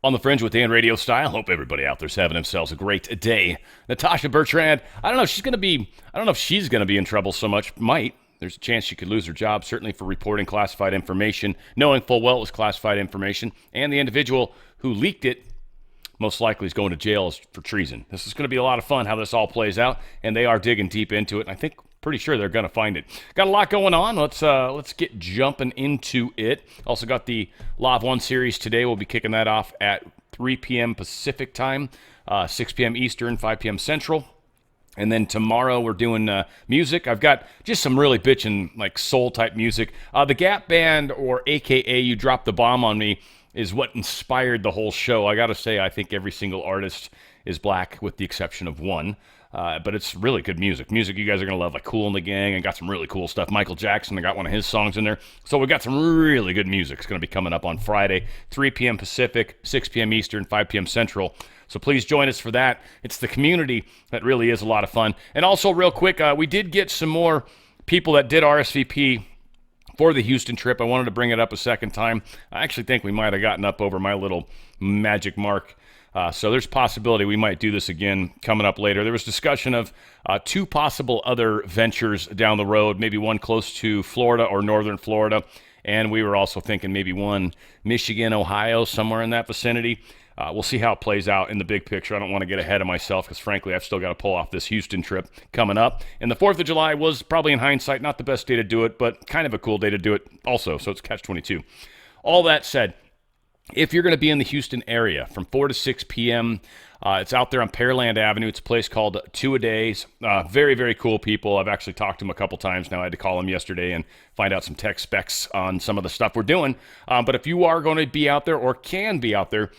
On the Fringe with Dan Radio Style. Hope everybody out there's having themselves a great day. Natasha Bertrand, I don't know if she's gonna be in trouble so much. Might. There's a chance she could lose her job, certainly for reporting classified information, knowing full well it was classified information, and the individual who leaked it most likely is going to jail for treason. This is going to be a lot of fun how this all plays out, and they are digging deep into it, and I think pretty sure they're going to find it. Got a lot going on. Let's get jumping into it. Also got the Law of One series today. We'll be kicking that off at 3 p.m. Pacific time, 6 p.m. Eastern, 5 p.m. Central. And then tomorrow we're doing music. I've got just some really bitchin' like soul type music. The Gap Band, or AKA You Dropped the Bomb on Me, is what inspired the whole show. I got to say, I think every single artist is black with the exception of one. But it's really good music. Music you guys are going to love, like Kool and the Gang, and got some really cool stuff. Michael Jackson, I got one of his songs in there. So we got some really good music. It's going to be coming up on Friday, 3 p.m. Pacific, 6 p.m. Eastern, 5 p.m. Central. So please join us for that. It's the community that really is a lot of fun. And also, real quick, we did get some more people that did RSVP for the Houston trip. I wanted to bring it up a second time. I actually think we might have gotten up over my little magic mark. So there's a possibility we might do this again coming up later. There was discussion of two possible other ventures down the road, maybe one close to Florida or northern Florida. And we were also thinking maybe one Michigan, Ohio, somewhere in that vicinity. We'll see how it plays out in the big picture. I don't want to get ahead of myself because, frankly, I've still got to pull off this Houston trip coming up. And the 4th of July was probably, in hindsight, not the best day to do it, but kind of a cool day to do it also. So it's catch-22. All that said, if you're going to be in the Houston area from 4 to 6 p.m., it's out there on Pearland Avenue. It's a place called Two A Days. Very, very cool people. I've actually talked to them a couple times now. I had to call them yesterday and find out some tech specs on some of the stuff we're doing. But if you are going to be out there or can be out there,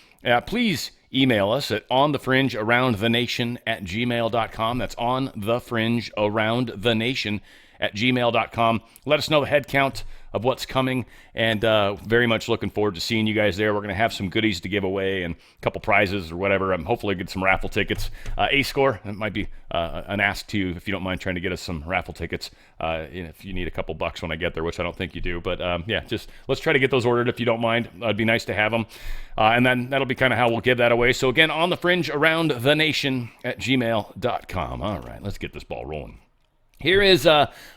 please email us at onthefringearoundthenation@gmail.com. That's onthefringearoundthenation@gmail.com. Let us know the head count of what's coming, and very much looking forward to seeing you guys there. We're going to have some goodies to give away and a couple prizes or whatever. Hopefully get some raffle tickets. A-Score, that might be an ask to you if you don't mind trying to get us some raffle tickets if you need a couple bucks when I get there, which I don't think you do. But yeah, just let's try to get those ordered if you don't mind. It'd be nice to have them. And then that'll be kind of how we'll give that away. So again, on the fringe around the nation at gmail.com. All right, let's get this ball rolling. Here is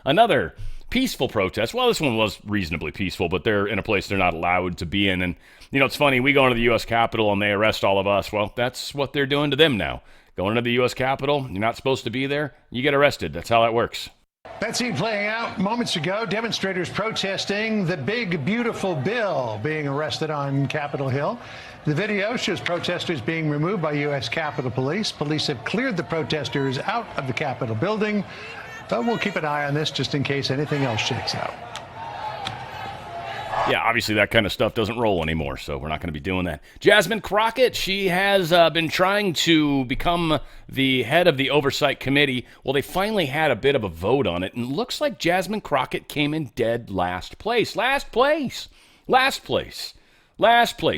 another peaceful protest. Well, this one was reasonably peaceful, but they're in a place they're not allowed to be in. And, you know, it's funny, we go into the U.S. Capitol and they arrest all of us. Well, that's what they're doing to them now. Going into the U.S. Capitol, you're not supposed to be there, you get arrested. That's how that works. That scene playing out moments ago, demonstrators protesting the big, beautiful bill being arrested on Capitol Hill. The video shows protesters being removed by U.S. Capitol Police. Police have cleared the protesters out of the Capitol building. But we'll keep an eye on this just in case anything else shakes out. Yeah, obviously that kind of stuff doesn't roll anymore, so we're not going to be doing that. Jasmine Crockett, she has been trying to become the head of the Oversight Committee. Well, they finally had a bit of a vote on it, and it looks like Jasmine Crockett came in dead last place. Last place,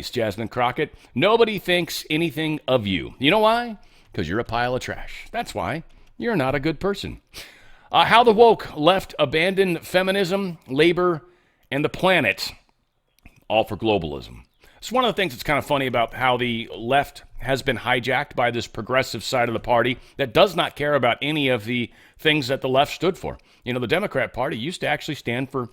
Jasmine Crockett. Nobody thinks anything of you. You know why? Because you're a pile of trash. That's why. You're not a good person. How the woke left abandoned feminism, labor, and the planet, all for globalism. It's one of the things that's kind of funny about how the left has been hijacked by this progressive side of the party that does not care about any of the things that the left stood for. You know, the Democrat Party used to actually stand for,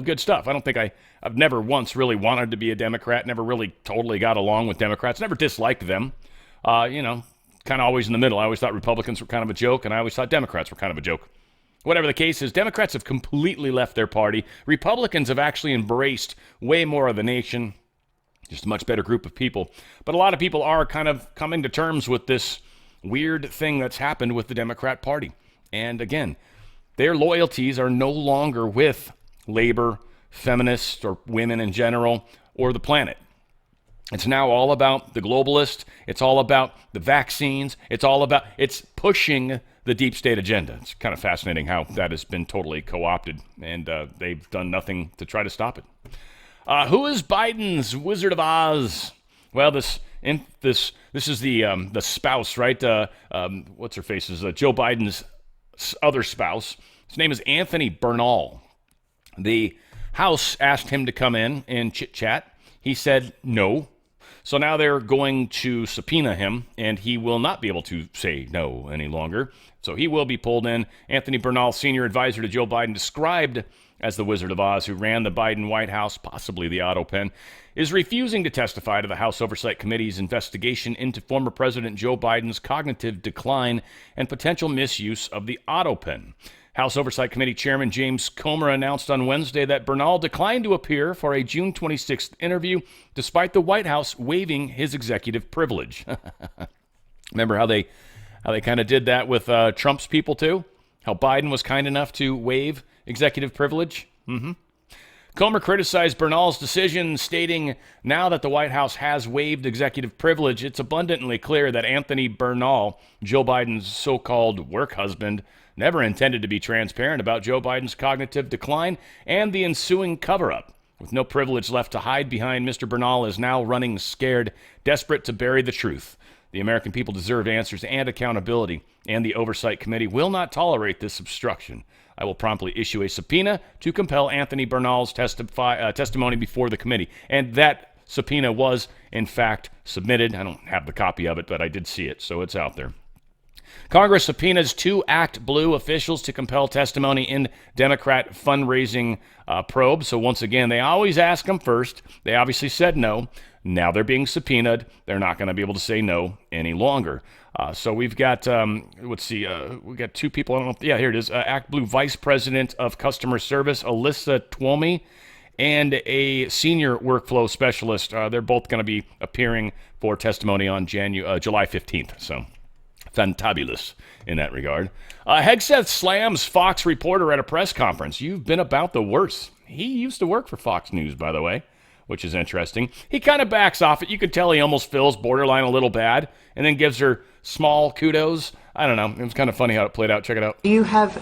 good stuff. I don't think I've never once really wanted to be a Democrat, never really totally got along with Democrats, never disliked them. Kind of always in the middle. I always thought Republicans were kind of a joke, and I always thought Democrats were kind of a joke. Whatever the case is, Democrats have completely left their party. Republicans have actually embraced way more of the nation, just a much better group of people. But a lot of people are kind of coming to terms with this weird thing that's happened with the Democrat Party. And again, their loyalties are no longer with labor, feminists, or women in general, or the planet. It's now all about the globalist. It's all about the vaccines. It's pushing the deep state agenda. It's kind of fascinating how that has been totally co-opted, and they've done nothing to try to stop it. Who is Biden's Wizard of Oz? Well, this is the spouse, right? What's her face? Is Joe Biden's other spouse. His name is Anthony Bernal. The House asked him to come in and chit-chat. He said no. So now they're going to subpoena him, and he will not be able to say no any longer. So he will be pulled in. Anthony Bernal, senior advisor to Joe Biden, described as the Wizard of Oz, who ran the Biden White House, possibly the auto pen, is refusing to testify to the House Oversight Committee's investigation into former President Joe Biden's cognitive decline and potential misuse of the auto pen. House Oversight Committee Chairman James Comer announced on Wednesday that Bernal declined to appear for a June 26th interview, despite the White House waiving his executive privilege. Remember how they kind of did that with Trump's people too? How Biden was kind enough to waive executive privilege? Comer criticized Bernal's decision, stating, now that the White House has waived executive privilege, it's abundantly clear that Anthony Bernal, Joe Biden's so-called work husband, never intended to be transparent about Joe Biden's cognitive decline and the ensuing cover-up. With no privilege left to hide behind, Mr. Bernal is now running scared, desperate to bury the truth. The American people deserve answers and accountability, and the Oversight Committee will not tolerate this obstruction. I will promptly issue a subpoena to compel Anthony Bernal's testimony before the committee. And that subpoena was, in fact, submitted. I don't have the copy of it, but I did see it, so it's out there. Congress subpoenas 2 Act Blue officials to compel testimony in Democrat fundraising probe. So once again, they always ask them first. They obviously said no. Now they're being subpoenaed. They're not going to be able to say no any longer. So we've got, let's see, we got 2 people. I don't know. Yeah, here it is. Act Blue Vice President of Customer Service, Alyssa Twomey, and a senior workflow specialist. They're both going to be appearing for testimony on July 15th. So fantabulous in that regard. Hex Seth slams Fox reporter at a press conference. You've been about the worst. He used to work for Fox News, by the way, which is interesting. He kind of backs off it. You could tell he almost feels borderline a little bad and then gives her small kudos. I don't know. It was kind of funny how it played out. Check it out. You have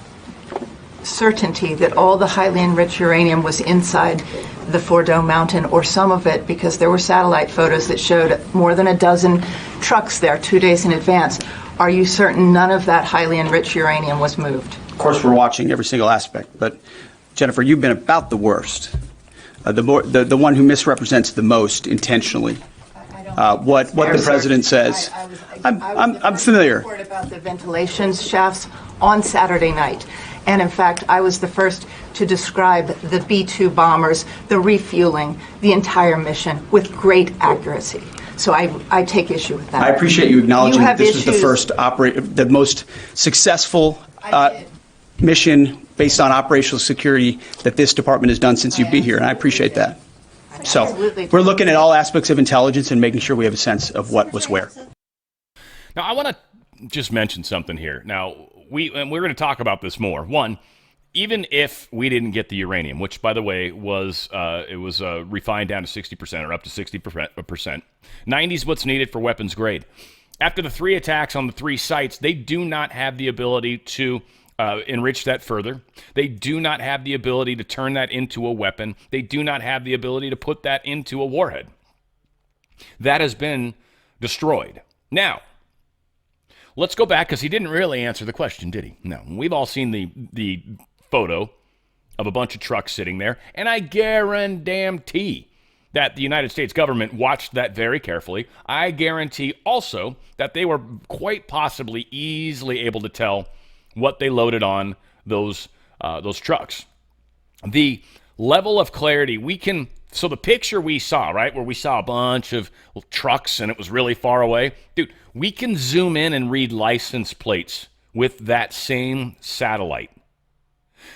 certainty that all the highly enriched uranium was inside the Fordo Mountain, or some of it, because there were satellite photos that showed more than a dozen trucks there 2 days in advance. Are you certain none of that highly enriched uranium was moved? Of course, we're watching every single aspect, but Jennifer, you've been about the worst. The one who misrepresents the most intentionally what the president says. I'm familiar. Report about the ventilation shafts on Saturday night, and in fact, I was the first to describe the B-2 bombers, the refueling, the entire mission with great accuracy. So I take issue with that. I appreciate you acknowledging that this was the first the most successful mission based on operational security that this department has done since you've been here, and I appreciate that. So we're looking at all aspects of intelligence and making sure we have a sense of what was where. Now, I want to just mention something here. Now, we're going to talk about this more. One, even if we didn't get the uranium, which, by the way, was refined down to 60% or up to 60%, 90 is what's needed for weapons grade. After the 3 attacks on the 3 sites, they do not have the ability to enrich that further. They do not have the ability to turn that into a weapon. They do not have the ability to put that into a warhead. That has been destroyed. Now, let's go back, because he didn't really answer the question, did he? No. We've all seen the photo of a bunch of trucks sitting there, and I guarantee that the United States government watched that very carefully. I guarantee also that they were quite possibly easily able to tell what they loaded on those trucks. The level of clarity so the picture we saw, right, where we saw a bunch of trucks and it was really far away, dude, we can zoom in and read license plates with that same satellite.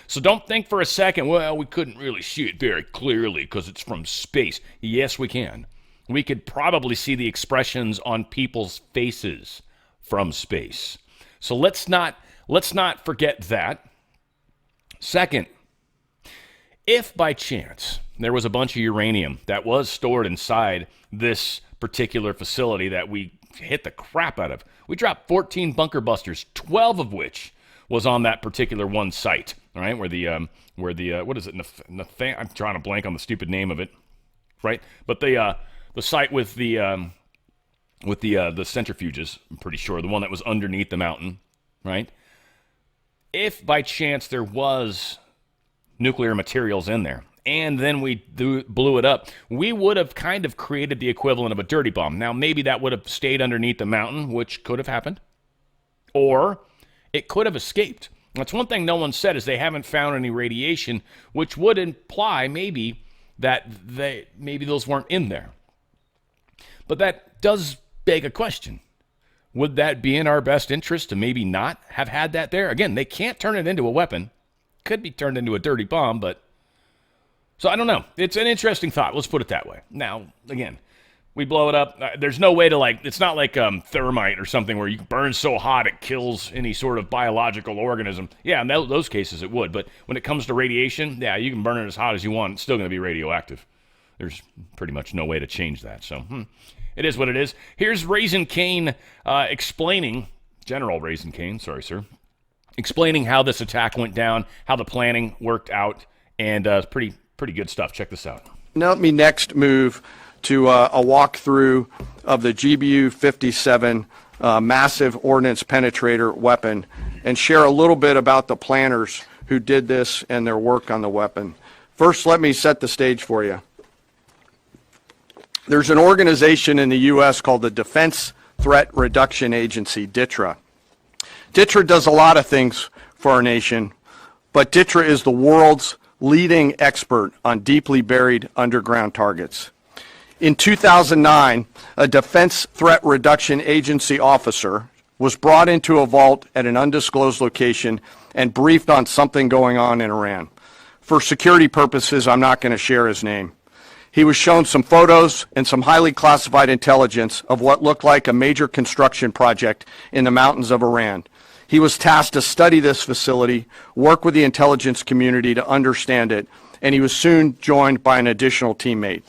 So don't think for a second, well, we couldn't really see it very clearly because it's from space. Yes, we can. We could probably see the expressions on people's faces from space. So let's not forget that. Second, if by chance there was a bunch of uranium that was stored inside this particular facility that we hit the crap out of, we dropped 14 bunker busters, 12 of which was on that particular one site, all right, where the what is it? I'm trying to blank on the stupid name of it, right? But the site with the centrifuges, I'm pretty sure, the one that was underneath the mountain, right? If by chance there was nuclear materials in there, and then we blew it up, we would have kind of created the equivalent of a dirty bomb. Now, maybe that would have stayed underneath the mountain, which could have happened, or it could have escaped. That's one thing no one said, is they haven't found any radiation, which would imply maybe that maybe those weren't in there. But that does beg a question. Would that be in our best interest to maybe not have had that there? Again, they can't turn it into a weapon. Could be turned into a dirty bomb, but... So I don't know. It's an interesting thought. Let's put it that way. Now, again, we blow it up. There's no way to, it's not like thermite or something where you burn so hot it kills any sort of biological organism. Yeah, in those cases it would. But when it comes to radiation, yeah, you can burn it as hot as you want. It's still going to be radioactive. There's pretty much no way to change that. So, it is what it is. Here's Raisin Kane explaining, General Raisin Kane, sorry, sir, explaining how this attack went down, how the planning worked out, and pretty good stuff. Check this out. Now let me next move to a walkthrough of the GBU-57 massive ordnance penetrator weapon and share a little bit about the planners who did this and their work on the weapon. First, let me set the stage for you. There's an organization in the U.S. called the Defense Threat Reduction Agency, DTRA. DTRA does a lot of things for our nation, but DTRA is the world's leading expert on deeply buried underground targets. In 2009, a Defense Threat Reduction Agency officer was brought into a vault at an undisclosed location and briefed on something going on in Iran. For security purposes, I'm not going to share his name. He was shown some photos and some highly classified intelligence of what looked like a major construction project in the mountains of Iran. He was tasked to study this facility, work with the intelligence community to understand it, and he was soon joined by an additional teammate.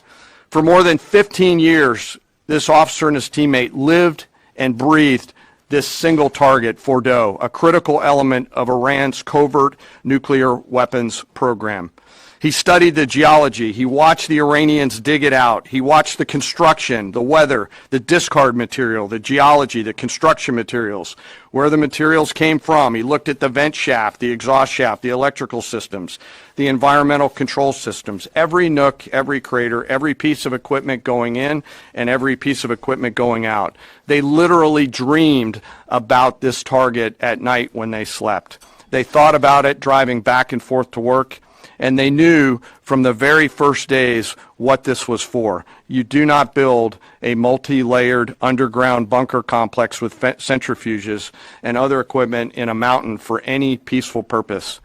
For more than 15 years, this officer and his teammate lived and breathed this single target, Fordow, a critical element of Iran's covert nuclear weapons program. He studied the geology. He watched the Iranians dig it out. He watched the construction, the weather, the discard material, the geology, the construction materials, where the materials came from. He looked at the vent shaft, the exhaust shaft, the electrical systems, the environmental control systems, every nook, every crater, every piece of equipment going in and every piece of equipment going out. They literally dreamed about this target at night when they slept. They thought about it driving back and forth to work. And they knew from the very first days what this was for. You do not build a multi-layered underground bunker complex with centrifuges and other equipment in a mountain for any peaceful purpose.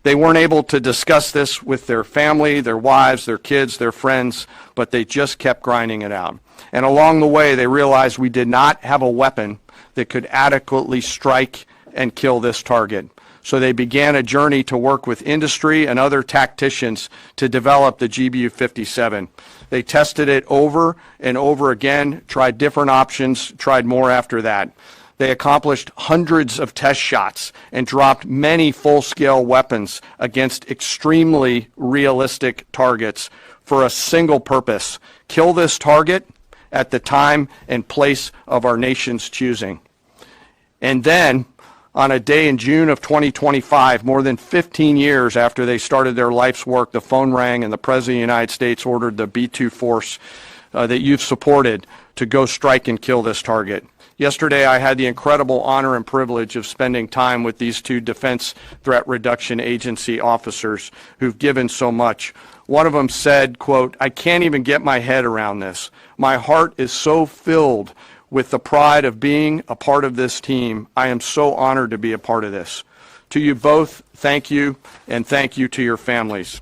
They weren't able to discuss this with their family, their wives, their kids, their friends, but they just kept grinding it out. And along the way, they realized we did not have a weapon that could adequately strike and kill this target. So they began a journey to work with industry and other tacticians to develop the GBU-57. They tested it over and over again, tried different options, tried more after that. They accomplished hundreds of test shots and dropped many full-scale weapons against extremely realistic targets for a single purpose: kill this target at the time and place of our nation's choosing. And then, on a day in June of 2025, more than 15 years after they started their life's work, the phone rang and the President of the United States ordered the B-2 force that you've supported to go strike and kill this target. Yesterday, I had the incredible honor and privilege of spending time with these two Defense Threat Reduction Agency officers who've given so much. One of them said, quote, "I can't even get my head around this. My heart is so filled with the pride of being a part of this team. I am so honored to be a part of this." To you both, thank you, and thank you to your families.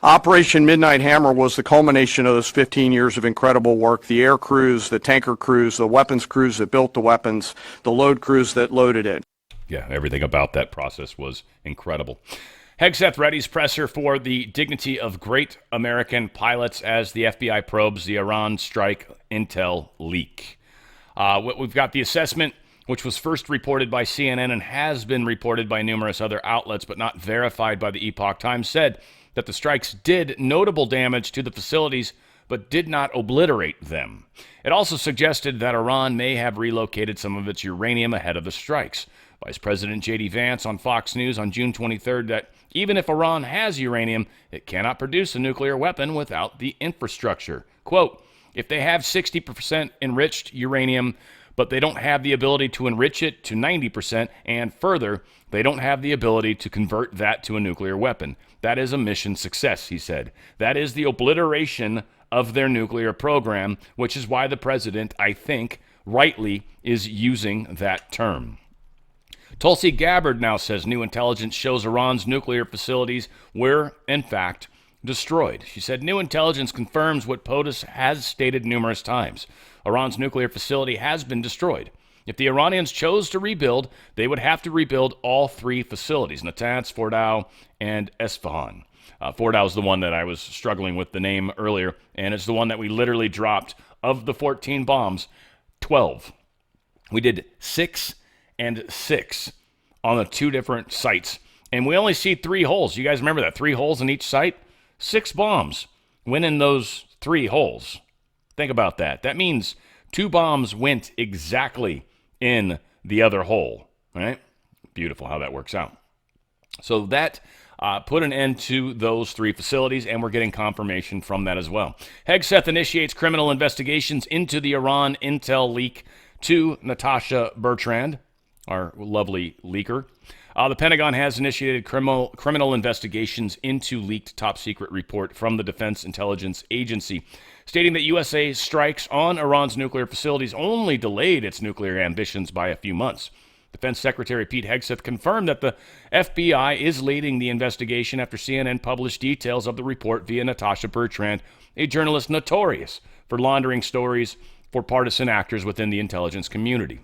Operation Midnight Hammer was the culmination of those 15 years of incredible work. The air crews, the tanker crews, the weapons crews that built the weapons, the load crews that loaded it. Yeah, everything about that process was incredible. Hex Seth readies presser for the dignity of great American pilots as the FBI probes the Iran strike intel leak. We've got the assessment, which was first reported by CNN and has been reported by numerous other outlets, but not verified by the Epoch Times, said that the strikes did notable damage to the facilities, but did not obliterate them. It also suggested that Iran may have relocated some of its uranium ahead of the strikes. Vice President J.D. Vance on Fox News on June 23rd that even if Iran has uranium, it cannot produce a nuclear weapon without the infrastructure. Quote, if they have 60% enriched uranium, but they don't have the ability to enrich it to 90%, and further, they don't have the ability to convert that to a nuclear weapon. That is a mission success, he said. That is the obliteration of their nuclear program, which is why the president, I think, rightly is using that term. Tulsi Gabbard now says new intelligence shows Iran's nuclear facilities were, in fact, destroyed. She said new intelligence confirms what POTUS has stated numerous times. Iran's nuclear facility has been destroyed. If the Iranians chose to rebuild, they would have to rebuild all three facilities, Natanz, Fordow, and Esfahan. Fordow is the one that I was struggling with the name earlier, and it's the one that we literally dropped. Of the 14 bombs, 12. We did 6 and 6 on the two different sites, and we only see 3 holes. You guys remember that? 3 holes in each site? 6 bombs went in those 3 holes. Think about that. That means 2 bombs went exactly in the other hole, right? Beautiful how that works out. So that put an end to those 3 facilities, and we're getting confirmation from that as well. Hex Seth initiates criminal investigations into the Iran intel leak to Natasha Bertrand, our lovely leaker. The Pentagon has initiated criminal investigations into leaked top-secret report from the Defense Intelligence Agency, stating that USA strikes on Iran's nuclear facilities only delayed its nuclear ambitions by a few months. Defense Secretary Pete Hegseth confirmed that the FBI is leading the investigation after CNN published details of the report via Natasha Bertrand, a journalist notorious for laundering stories for partisan actors within the intelligence community.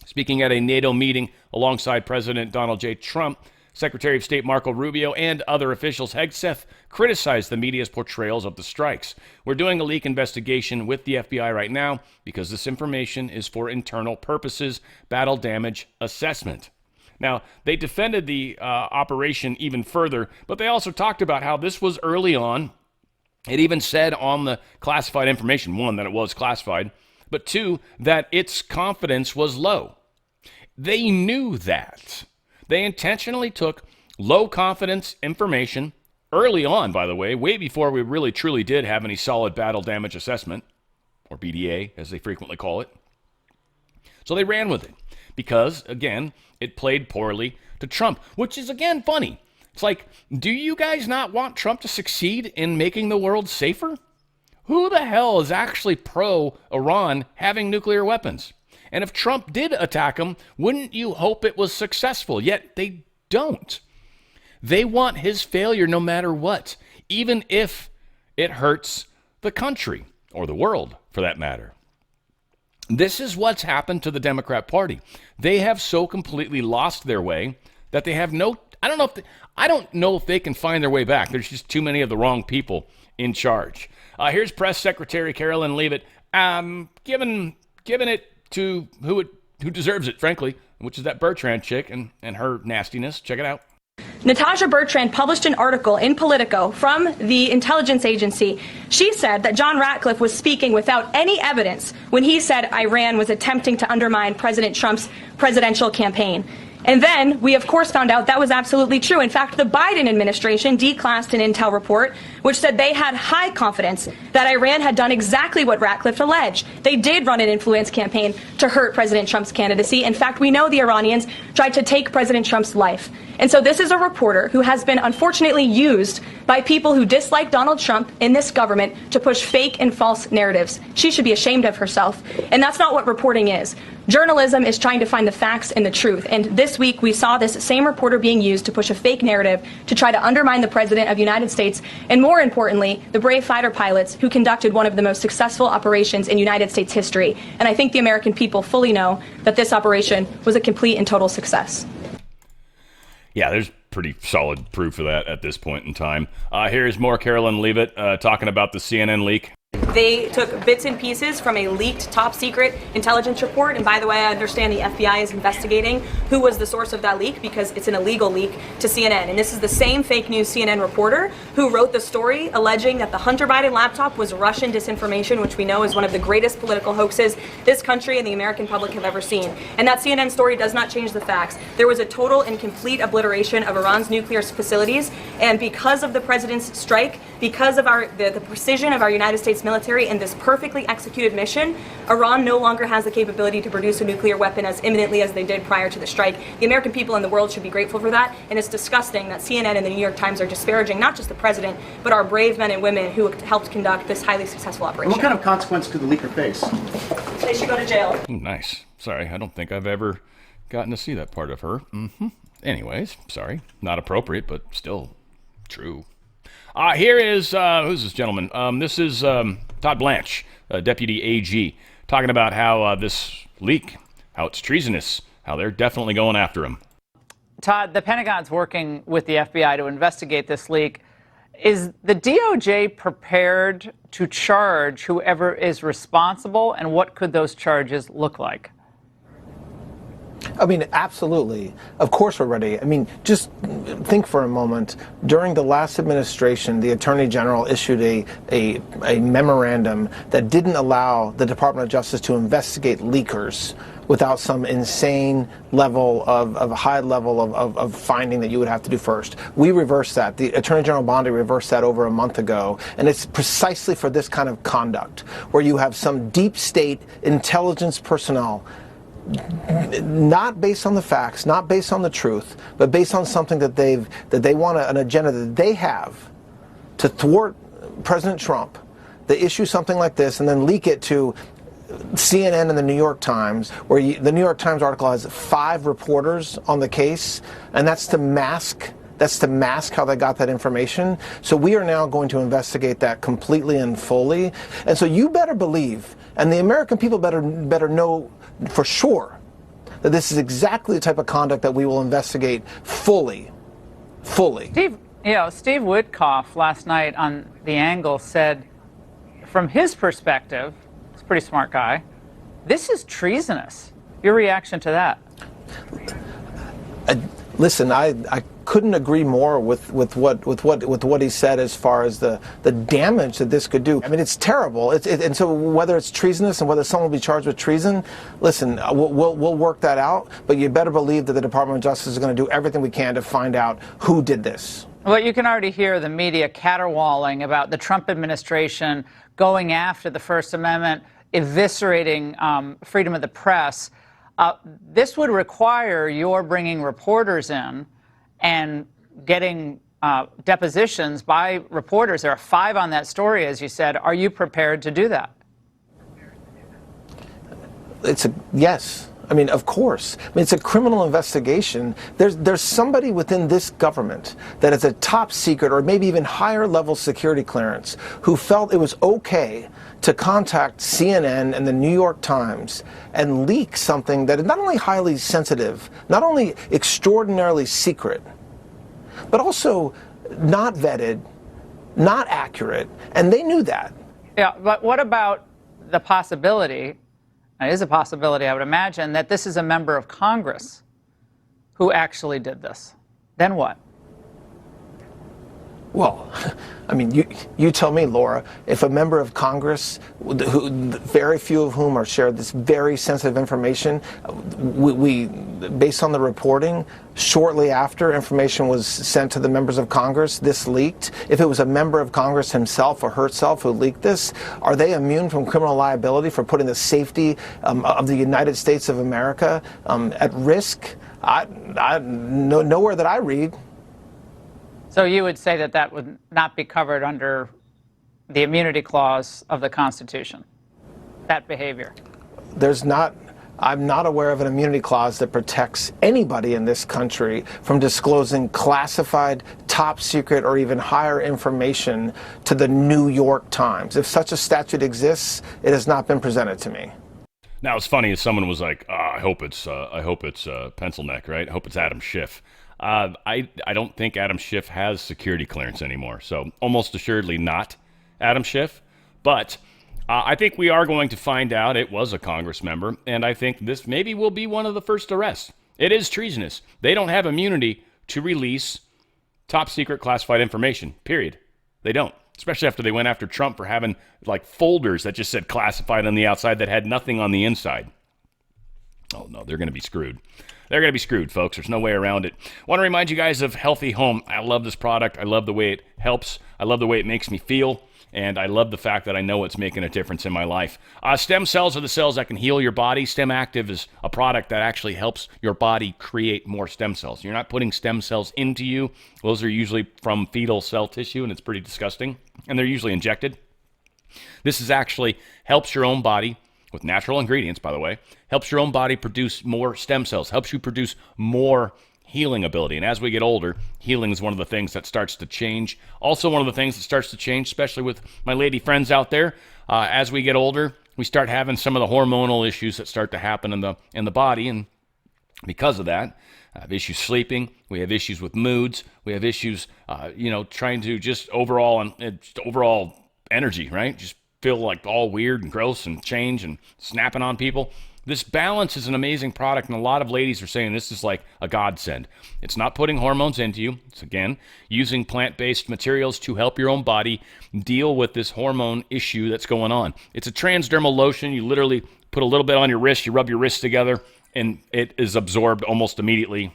Speaking at a NATO meeting alongside President Donald J. Trump, Secretary of State Marco Rubio, and other officials, Hegseth criticized the media's portrayals of the strikes. We're doing a leak investigation with the FBI right now because this information is for internal purposes, battle damage assessment. Now, they defended the operation even further, but they also talked about how this was early on. It even said on the classified information, 1, that it was classified, but 2, that its confidence was low. They knew that. They intentionally took low confidence information early on, by the way, way before we really truly did have any solid battle damage assessment, or BDA as they frequently call it. So they ran with it because, again, it played poorly to Trump, which is, again, funny. It's like, do you guys not want Trump to succeed in making the world safer? Who the hell is actually pro-Iran having nuclear weapons? And if Trump did attack them, wouldn't you hope it was successful? Yet they don't. They want his failure no matter what, even if it hurts the country, or the world for that matter. This is what's happened to the Democrat Party. They have so completely lost their way that they have no, I don't know if they can find their way back. There's just too many of the wrong people in charge. Here's Press Secretary Carolyn Leit giving it to who deserves it, frankly, which is that Bertrand chick and her nastiness. Check it out. Natasha Bertrand published an article in Politico from the intelligence agency. She said that John Ratcliffe was speaking without any evidence when he said Iran was attempting to undermine President Trump's presidential campaign. And then we, of course, found out that was absolutely true. In fact, the Biden administration declassed an intel report which said they had high confidence that Iran had done exactly what Ratcliffe alleged. They did run an influence campaign to hurt President Trump's candidacy. In fact, we know the Iranians tried to take President Trump's life. And so this is a reporter who has been unfortunately used by people who dislike Donald Trump in this government to push fake and false narratives. She should be ashamed of herself. And that's not what reporting is. Journalism is trying to find the facts and the truth. And this week we saw this same reporter being used to push a fake narrative to try to undermine the President of the United States, and more importantly, the brave fighter pilots who conducted one of the most successful operations in United States history. And I think the American people fully know that this operation was a complete and total success. Yeah, there's pretty solid proof of that at this point in time. Here's more Carolyn Leit talking about the CNN leak. They took bits and pieces from a leaked top secret intelligence report. And by the way, I understand the FBI is investigating who was the source of that leak because it's an illegal leak to CNN. And this is the same fake news CNN reporter who wrote the story alleging that the Hunter Biden laptop was Russian disinformation, which we know is one of the greatest political hoaxes this country and the American public have ever seen. And that CNN story does not change the facts. There was a total and complete obliteration of Iran's nuclear facilities. And because of the president's strike, because of the precision of our United States military and this perfectly executed mission, Iran no longer has the capability to produce a nuclear weapon as imminently as they did prior to the strike. The American people and the world should be grateful for that, and it's disgusting that CNN and the New York Times are disparaging not just the president, but our brave men and women who helped conduct this highly successful operation. What kind of consequence could the leaker face? They should go to jail. Nice. Sorry, I don't think I've ever gotten to see that part of her. Anyways, sorry. Not appropriate, but still true. Here is, who's this gentleman? This is Todd Blanche, Deputy AG, talking about how this leak, how it's treasonous, how they're definitely going after him. Todd, the Pentagon's working with the FBI to investigate this leak. Is the DOJ prepared to charge whoever is responsible, and what could those charges look like? I mean, absolutely. Of course we're ready. I mean, just think for a moment. During the last administration, the Attorney General issued a memorandum that didn't allow the Department of Justice to investigate leakers without some insane level of high level of finding that you would have to do first. We reversed that. The Attorney General Bondi reversed that over a month ago. And it's precisely for this kind of conduct, where you have some deep state intelligence personnel, not based on the facts, not based on the truth, but based on something that they want an agenda that they have to thwart President Trump. They issue something like this and then leak it to CNN and the New York Times, where the New York Times article has 5 reporters on the case, and that's to mask how they got that information. So we are now going to investigate that completely and fully. And so you better believe, and the American people better know for sure, that this is exactly the type of conduct that we will investigate fully. Steve Witkoff last night on The Angle said, from his perspective, he's a pretty smart guy, this is treasonous. Your reaction to that? Listen, I couldn't agree more with what he said as far as the damage that this could do. I mean, it's terrible. And so whether it's treasonous and whether someone will be charged with treason, listen, we'll work that out. But you better believe that the Department of Justice is going to do everything we can to find out who did this. Well, you can already hear the media caterwauling about the Trump administration going after the First Amendment, eviscerating freedom of the press. This would require your bringing reporters in and getting depositions by reporters. There are 5 on that story, as you said. Are you prepared to do that? Yes. I mean, of course. I mean, it's a criminal investigation. There's somebody within this government that is a top secret or maybe even higher level security clearance who felt it was okay to contact CNN and the New York Times and leak something that is not only highly sensitive, not only extraordinarily secret, but also not vetted, not accurate, and they knew that. Yeah, but what about the possibility, it is a possibility, I would imagine, that this is a member of Congress who actually did this? Then what? Well, I mean, you tell me, Laura, if a member of Congress, very few of whom are shared this very sensitive information, we based on the reporting, shortly after information was sent to the members of Congress, this leaked. If it was a member of Congress himself or herself who leaked this, are they immune from criminal liability for putting the safety of the United States of America at risk? Nowhere that I read. So you would say that that would not be covered under the immunity clause of the Constitution, that behavior? I'm not aware of an immunity clause that protects anybody in this country from disclosing classified, top secret, or even higher information to the New York Times. If such a statute exists, it has not been presented to me. Now, it's funny as someone was like, I hope it's Pencil Neck, right? I hope it's Adam Schiff. I don't think Adam Schiff has security clearance anymore, so almost assuredly not Adam Schiff. But I think we are going to find out it was a Congress member, and I think this maybe will be one of the first arrests. It is treasonous. They don't have immunity to release top secret classified information, period. They don't, especially after they went after Trump for having like folders that just said classified on the outside that had nothing on the inside. Oh no, they're going to be screwed. They're going to be screwed, folks. There's no way around it. Want to remind you guys of Healthy Home. I love this product. I love the way it helps. I love the way it makes me feel. And I love the fact that I know it's making a difference in my life. Stem cells are the cells that can heal your body. Stem Active is a product that actually helps your body create more stem cells. You're not putting stem cells into you. Those are usually from fetal cell tissue, and it's pretty disgusting. And they're usually injected. This is actually helps your own body, with natural ingredients, by the way, helps your own body produce more stem cells, helps you produce more healing ability. And as we get older, healing is one of the things that starts to change. Also, one of the things that starts to change, especially with my lady friends out there, as we get older, we start having some of the hormonal issues that start to happen in the body. And because of that, I have issues sleeping. We have issues with moods. We have issues, trying to just overall energy, right? Just feel like all weird and gross and change and snapping on people. This Balance is an amazing product, and a lot of ladies are saying this is like a godsend. It's not putting hormones into you. It's, again, using plant-based materials to help your own body deal with this hormone issue that's going on. It's a transdermal lotion. You literally put a little bit on your wrist, you rub your wrists together, and it is absorbed almost immediately.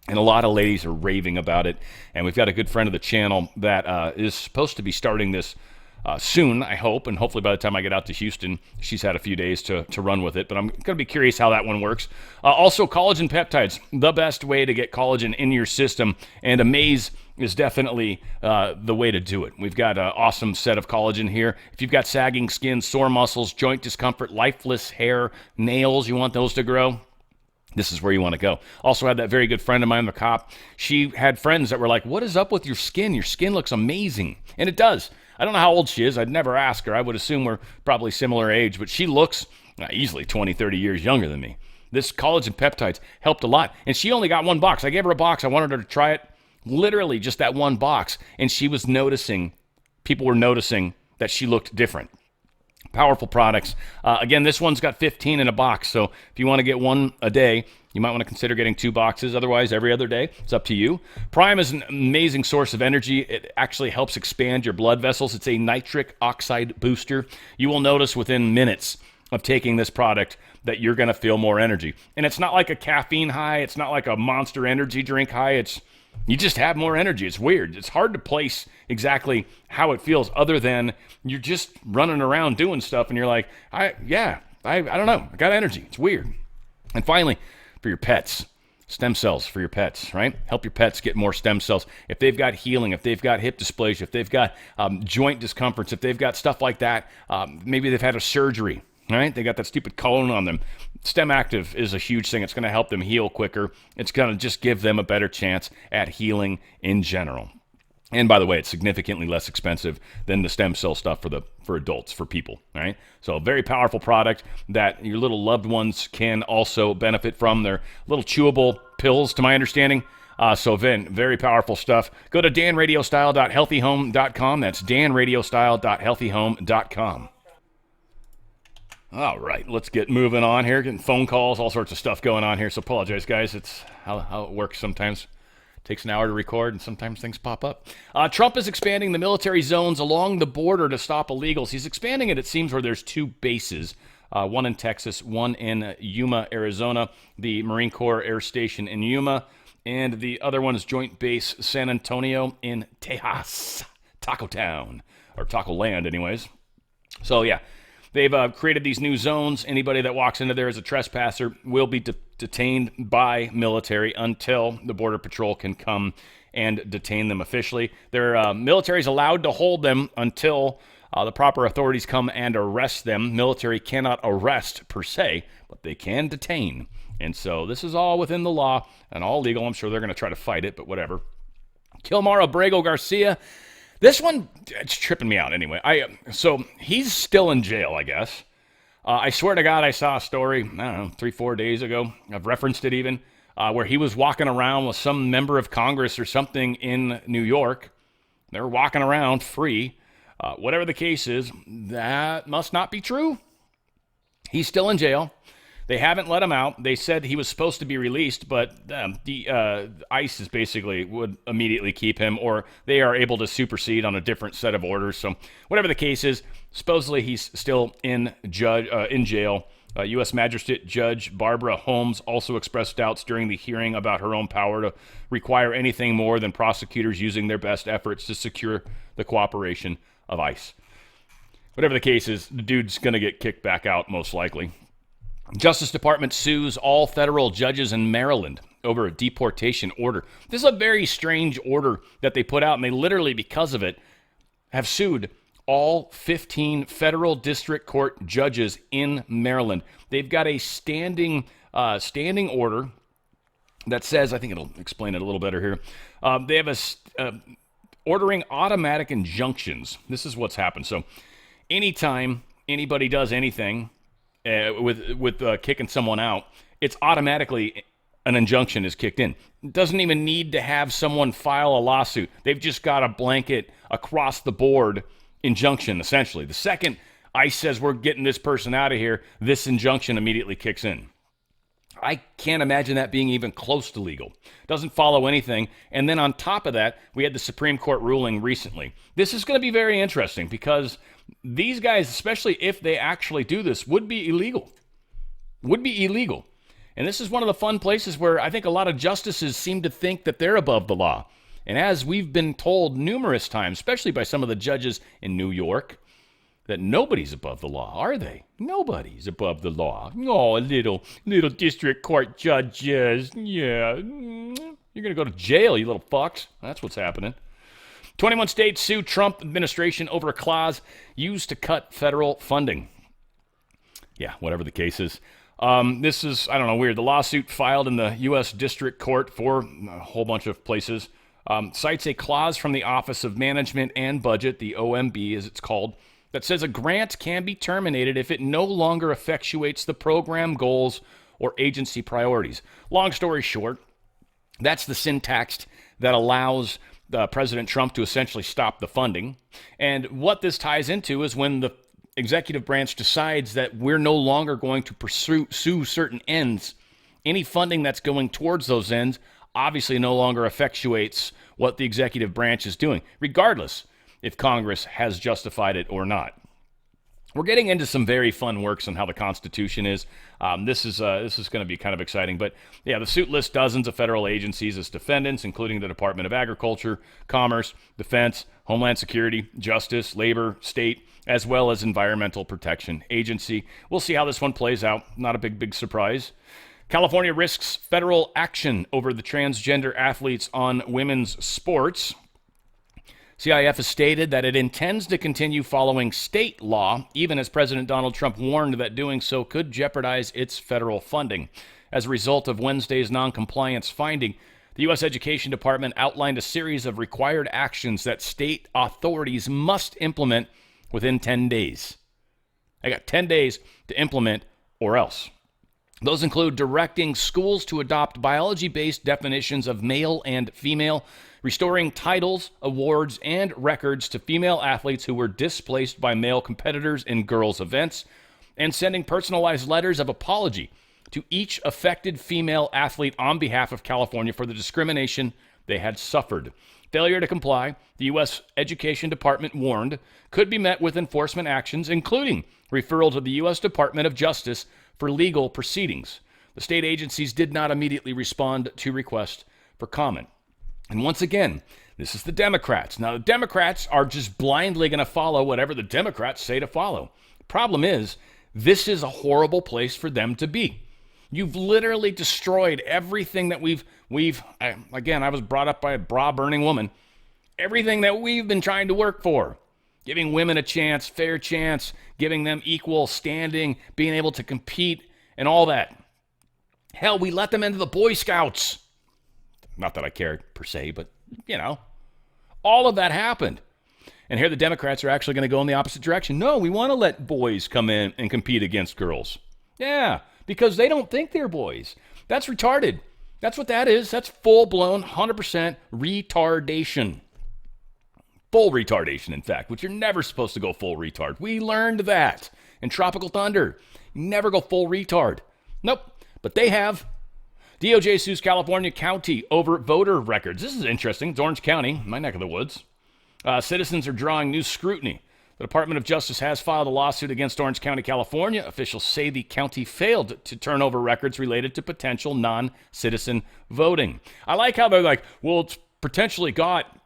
And a lot of ladies are raving about it. And we've got a good friend of the channel that is supposed to be starting this soon, I hope, and hopefully by the time I get out to Houston, she's had a few days to run with it, but I'm going to be curious how that one works. Also, collagen peptides, the best way to get collagen in your system, and Amaze is definitely the way to do it. We've got an awesome set of collagen here. If you've got sagging skin, sore muscles, joint discomfort, lifeless hair, nails, you want those to grow, this is where you want to go. Also had that very good friend of mine, the cop. She had friends that were like, what is up with your skin? Your skin looks amazing. And it does. I don't know how old she is. I'd never ask her. I would assume we're probably similar age, but she looks easily 20, 30 years younger than me. This collagen peptides helped a lot. And she only got one box. I gave her a box. I wanted her to try it. Literally just that one box. And she was noticing, people were noticing that she looked different. Powerful products. Again, this one's got 15 in a box. So if you want to get one a day, you might want to consider getting 2 boxes. Otherwise, every other day. It's up to you. Prime is an amazing source of energy. It actually helps expand your blood vessels. It's a nitric oxide booster. You will notice within minutes of taking this product that you're going to feel more energy. And it's not like a caffeine high. It's not like a Monster energy drink high. You just have more energy. It's weird. It's hard to place exactly how it feels other than you're just running around doing stuff and you're like, I don't know. I got energy. It's weird. And finally, for your pets, stem cells for your pets, right? Help your pets get more stem cells. If they've got healing, if they've got hip dysplasia, if they've got joint discomforts, if they've got stuff like that, maybe they've had a surgery, right? They got that stupid cone on them. Stem Active is a huge thing. It's going to help them heal quicker. It's going to just give them a better chance at healing in general. And by the way, it's significantly less expensive than the stem cell stuff for adults, for people, right? So a very powerful product that your little loved ones can also benefit from. They're little chewable pills, to my understanding. So very powerful stuff. Go to danradiostyle.healthyhome.com. That's danradiostyle.healthyhome.com. All right, let's get moving on here. Getting phone calls, all sorts of stuff going on here. So apologize, guys. It's how it works sometimes. Takes an hour to record, and sometimes things pop up. Trump is expanding the military zones along the border to stop illegals. He's expanding it seems, where there's 2 bases, one in Texas, one in Yuma, Arizona, the Marine Corps Air Station in Yuma, and the other one is Joint Base San Antonio in Tejas, Taco Town, or Taco Land anyways. So, yeah. They've created these new zones. Anybody that walks into there as a trespasser will be detained by military until the Border Patrol can come and detain them officially. Their military is allowed to hold them until the proper authorities come and arrest them. Military cannot arrest per se, but they can detain. And so this is all within the law and all legal. I'm sure they're going to try to fight it, but whatever. Kilmar Abrego Garcia. This one, it's tripping me out anyway. So he's still in jail, I guess. I swear to God, I saw a story, I don't know, 3-4 days ago. I've referenced it even, where he was walking around with some member of Congress or something in New York. They were walking around free. Whatever the case is, that must not be true. He's still in jail. They haven't let him out. They said he was supposed to be released, but the ICE is basically would immediately keep him, or they are able to supersede on a different set of orders. So whatever the case is, supposedly he's still in jail. U.S. Magistrate Judge Barbara Holmes also expressed doubts during the hearing about her own power to require anything more than prosecutors using their best efforts to secure the cooperation of ICE. Whatever the case is, the dude's going to get kicked back out, most likely. Justice Department sues all federal judges in Maryland over a deportation order. This is a very strange order that they put out, and they literally, because of it, have sued all 15 federal district court judges in Maryland. They've got a standing order that says, I think it'll explain it a little better here. They have ordering automatic injunctions. This is what's happened. So anytime anybody does anything with kicking someone out, it's automatically an injunction is kicked in. It doesn't even need to have someone file a lawsuit. They've just got a blanket across the board injunction, essentially. The second ICE says we're getting this person out of here, this injunction immediately kicks in. I can't imagine that being even close to legal. Doesn't follow anything. And then on top of that, we had the Supreme Court ruling recently. This is going to be very interesting because these guys, especially if they actually do this, would be illegal. And this is one of the fun places where I think a lot of justices seem to think that they're above the law. And as we've been told numerous times, especially by some of the judges in New York, that nobody's above the law, are they? Nobody's above the law. Oh, little district court judges. Yeah. You're going to go to jail, you little fucks. That's what's happening. 21 states sue Trump administration over a clause used to cut federal funding. Yeah, whatever the case is. This is, I don't know, weird. The lawsuit filed in the U.S. District Court for a whole bunch of places cites a clause from the Office of Management and Budget, the OMB as it's called, that says a grant can be terminated if it no longer effectuates the program goals or agency priorities. Long story short, that's the syntax that allows President Trump to essentially stop the funding. And what this ties into is when the executive branch decides that we're no longer going to pursue certain ends, any funding that's going towards those ends obviously no longer effectuates what the executive branch is doing, regardless if Congress has justified it or not. We're getting into some very fun works on how the Constitution is. This is going to be kind of exciting. But yeah, the suit lists dozens of federal agencies as defendants, including the Department of Agriculture, Commerce, Defense, Homeland Security, Justice, Labor, State, as well as Environmental Protection Agency. We'll see how this one plays out. Not a big surprise. California risks federal action over the transgender athletes on women's sports. CIF has stated that it intends to continue following state law, even as President Donald Trump warned that doing so could jeopardize its federal funding. As a result of Wednesday's noncompliance finding, the U.S. Education Department outlined a series of required actions that state authorities must implement within 10 days. I got 10 days to implement or else. Those include directing schools to adopt biology-based definitions of male and female, restoring titles, awards, and records to female athletes who were displaced by male competitors in girls' events, and sending personalized letters of apology to each affected female athlete on behalf of California for the discrimination they had suffered. Failure to comply, the U.S. Education Department warned, could be met with enforcement actions, including referral to the U.S. Department of Justice for legal proceedings. The state agencies did not immediately respond to requests for comment. And once again, this is the Democrats. Now, the Democrats are just blindly going to follow whatever the Democrats say to follow. The problem is, this is a horrible place for them to be. You've literally destroyed everything that I was brought up by a bra-burning woman, everything that we've been trying to work for. Giving women a chance, fair chance, giving them equal standing, being able to compete, and all that. Hell, we let them into the Boy Scouts. Not that I cared per se, but, all of that happened. And here the Democrats are actually going to go in the opposite direction. No, we want to let boys come in and compete against girls. Yeah, because they don't think they're boys. That's retarded. That's what that is. That's full-blown, 100% retardation. Full retardation, in fact, which you're never supposed to go full retard. We learned that in Tropical Thunder. You never go full retard. Nope. But they have. DOJ sues California county over voter records. This is interesting. It's Orange County, my neck of the woods. Citizens are drawing new scrutiny. The Department of Justice has filed a lawsuit against Orange County, California. Officials say the county failed to turn over records related to potential non-citizen voting. I like how they're like, well, it's potentially got,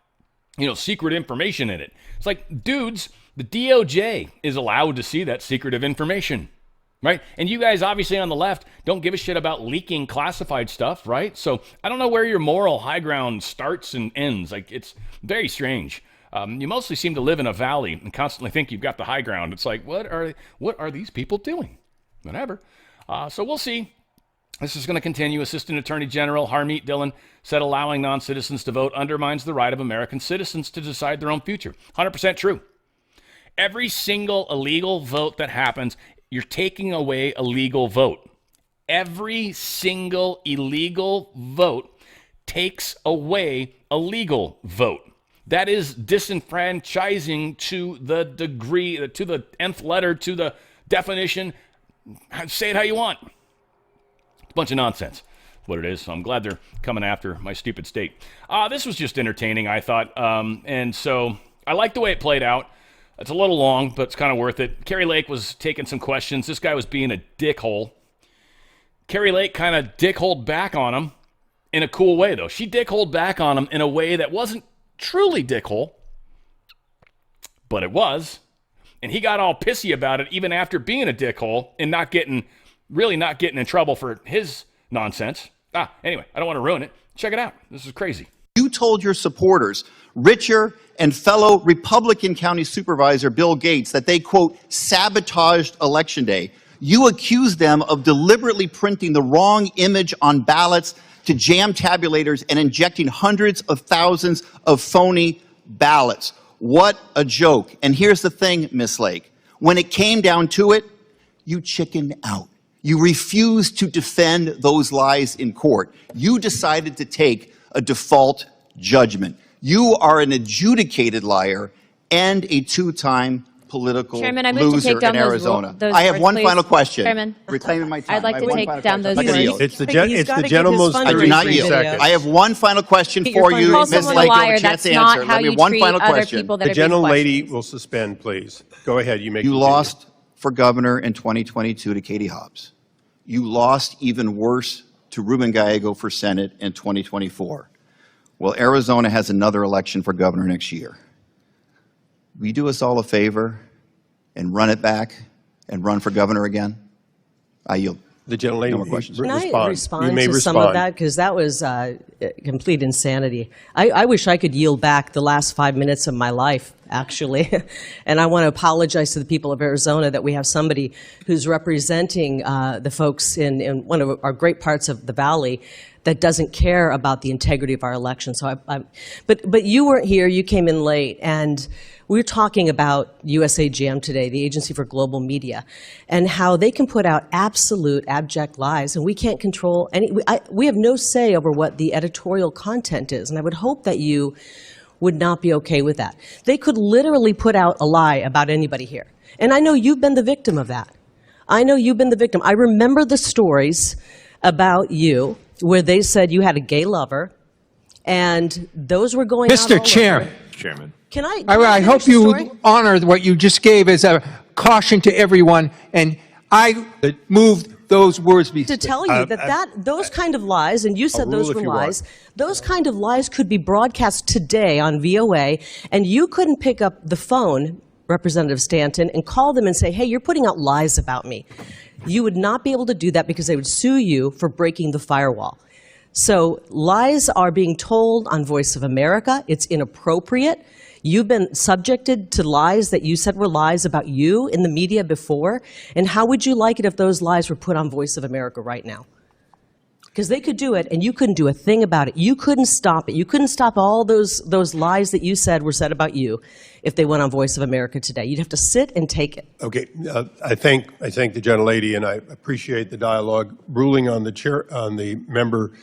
secret information in it. It's like, dudes, the DOJ is allowed to see that secretive information, right? And you guys, obviously on the left, don't give a shit about leaking classified stuff, right? So I don't know where your moral high ground starts and ends. Like, it's very strange. You mostly seem to live in a valley and constantly think you've got the high ground. It's like, what are these people doing? Whatever. So we'll see. This is going to continue. Assistant Attorney General Harmeet Dillon said allowing non-citizens to vote undermines the right of American citizens to decide their own future. 100% true. Every single illegal vote that happens, you're taking away a legal vote. Every single illegal vote takes away a legal vote. That is disenfranchising to the degree, to the nth letter, to the definition. Say it how you want. It's a bunch of nonsense, what it is. So I'm glad they're coming after my stupid state. This was just entertaining, I thought. And so I like the way it played out. It's a little long, but it's kind of worth it. Carrie Lake was taking some questions. This guy was being a dickhole. Carrie Lake kind of dickholed back on him in a cool way, though. She dickholed back on him in a way that wasn't truly dickhole, but it was. And he got all pissy about it even after being a dickhole and not getting in trouble for his nonsense. Anyway, I don't want to ruin it. Check it out. This is crazy. You told your supporters, Richer and fellow Republican County Supervisor Bill Gates, that they, quote, sabotaged Election Day. You accused them of deliberately printing the wrong image on ballots to jam tabulators and injecting hundreds of thousands of phony ballots. What a joke. And here's the thing, Miss Lake. When it came down to it, you chickened out. You refused to defend those lies in court. You decided to take a default judgment. You are an adjudicated liar and a two-time political loser in Arizona. I have one final question. Chairman, reclaiming my time. I'd like to take down those words. It's the gentleman's I do not yield. I have one final question for you, Ms. Lake. You have a chance to answer. Let me one final question. The gentlelady will suspend, please. Go ahead. You lost for governor in 2022 to Katie Hobbs. You lost even worse to Ruben Gallego for Senate in 2024. Well, Arizona has another election for governor next year. Will you do us all a favor and run it back and run for governor again? I yield. The gentlelady, no more questions. Can I respond to some of that? Because that was complete insanity. I wish I could yield back the last 5 minutes of my life, actually. And I want to apologize to the people of Arizona that we have somebody who's representing the folks in one of our great parts of the Valley that doesn't care about the integrity of our election. So but you weren't here. You came in late. And we're talking about USAGM today, the Agency for Global Media, and how they can put out absolute abject lies, and we can't control any. We have no say over what the editorial content is, and I would hope that you would not be okay with that. They could literally put out a lie about anybody here, and I know you've been the victim of that. I know you've been the victim. I remember the stories about you where they said you had a gay lover, and those were going on all over. Chairman. Can I hope you honor what you just gave as a caution to everyone, and I moved those words. To tell you that those kind of lies, and you said those were lies, those kind of lies could be broadcast today on VOA, and you couldn't pick up the phone, Representative Stanton, and call them and say, hey, you're putting out lies about me. You would not be able to do that because they would sue you for breaking the firewall. So lies are being told on Voice of America. It's inappropriate. You've been subjected to lies that you said were lies about you in the media before. And how would you like it if those lies were put on Voice of America right now? Because they could do it, and you couldn't do a thing about it. You couldn't stop it. You couldn't stop all those lies that you said were said about you if they went on Voice of America today. You'd have to sit and take it. Okay, I thank the gentlelady, and I appreciate the dialogue. Ruling on the member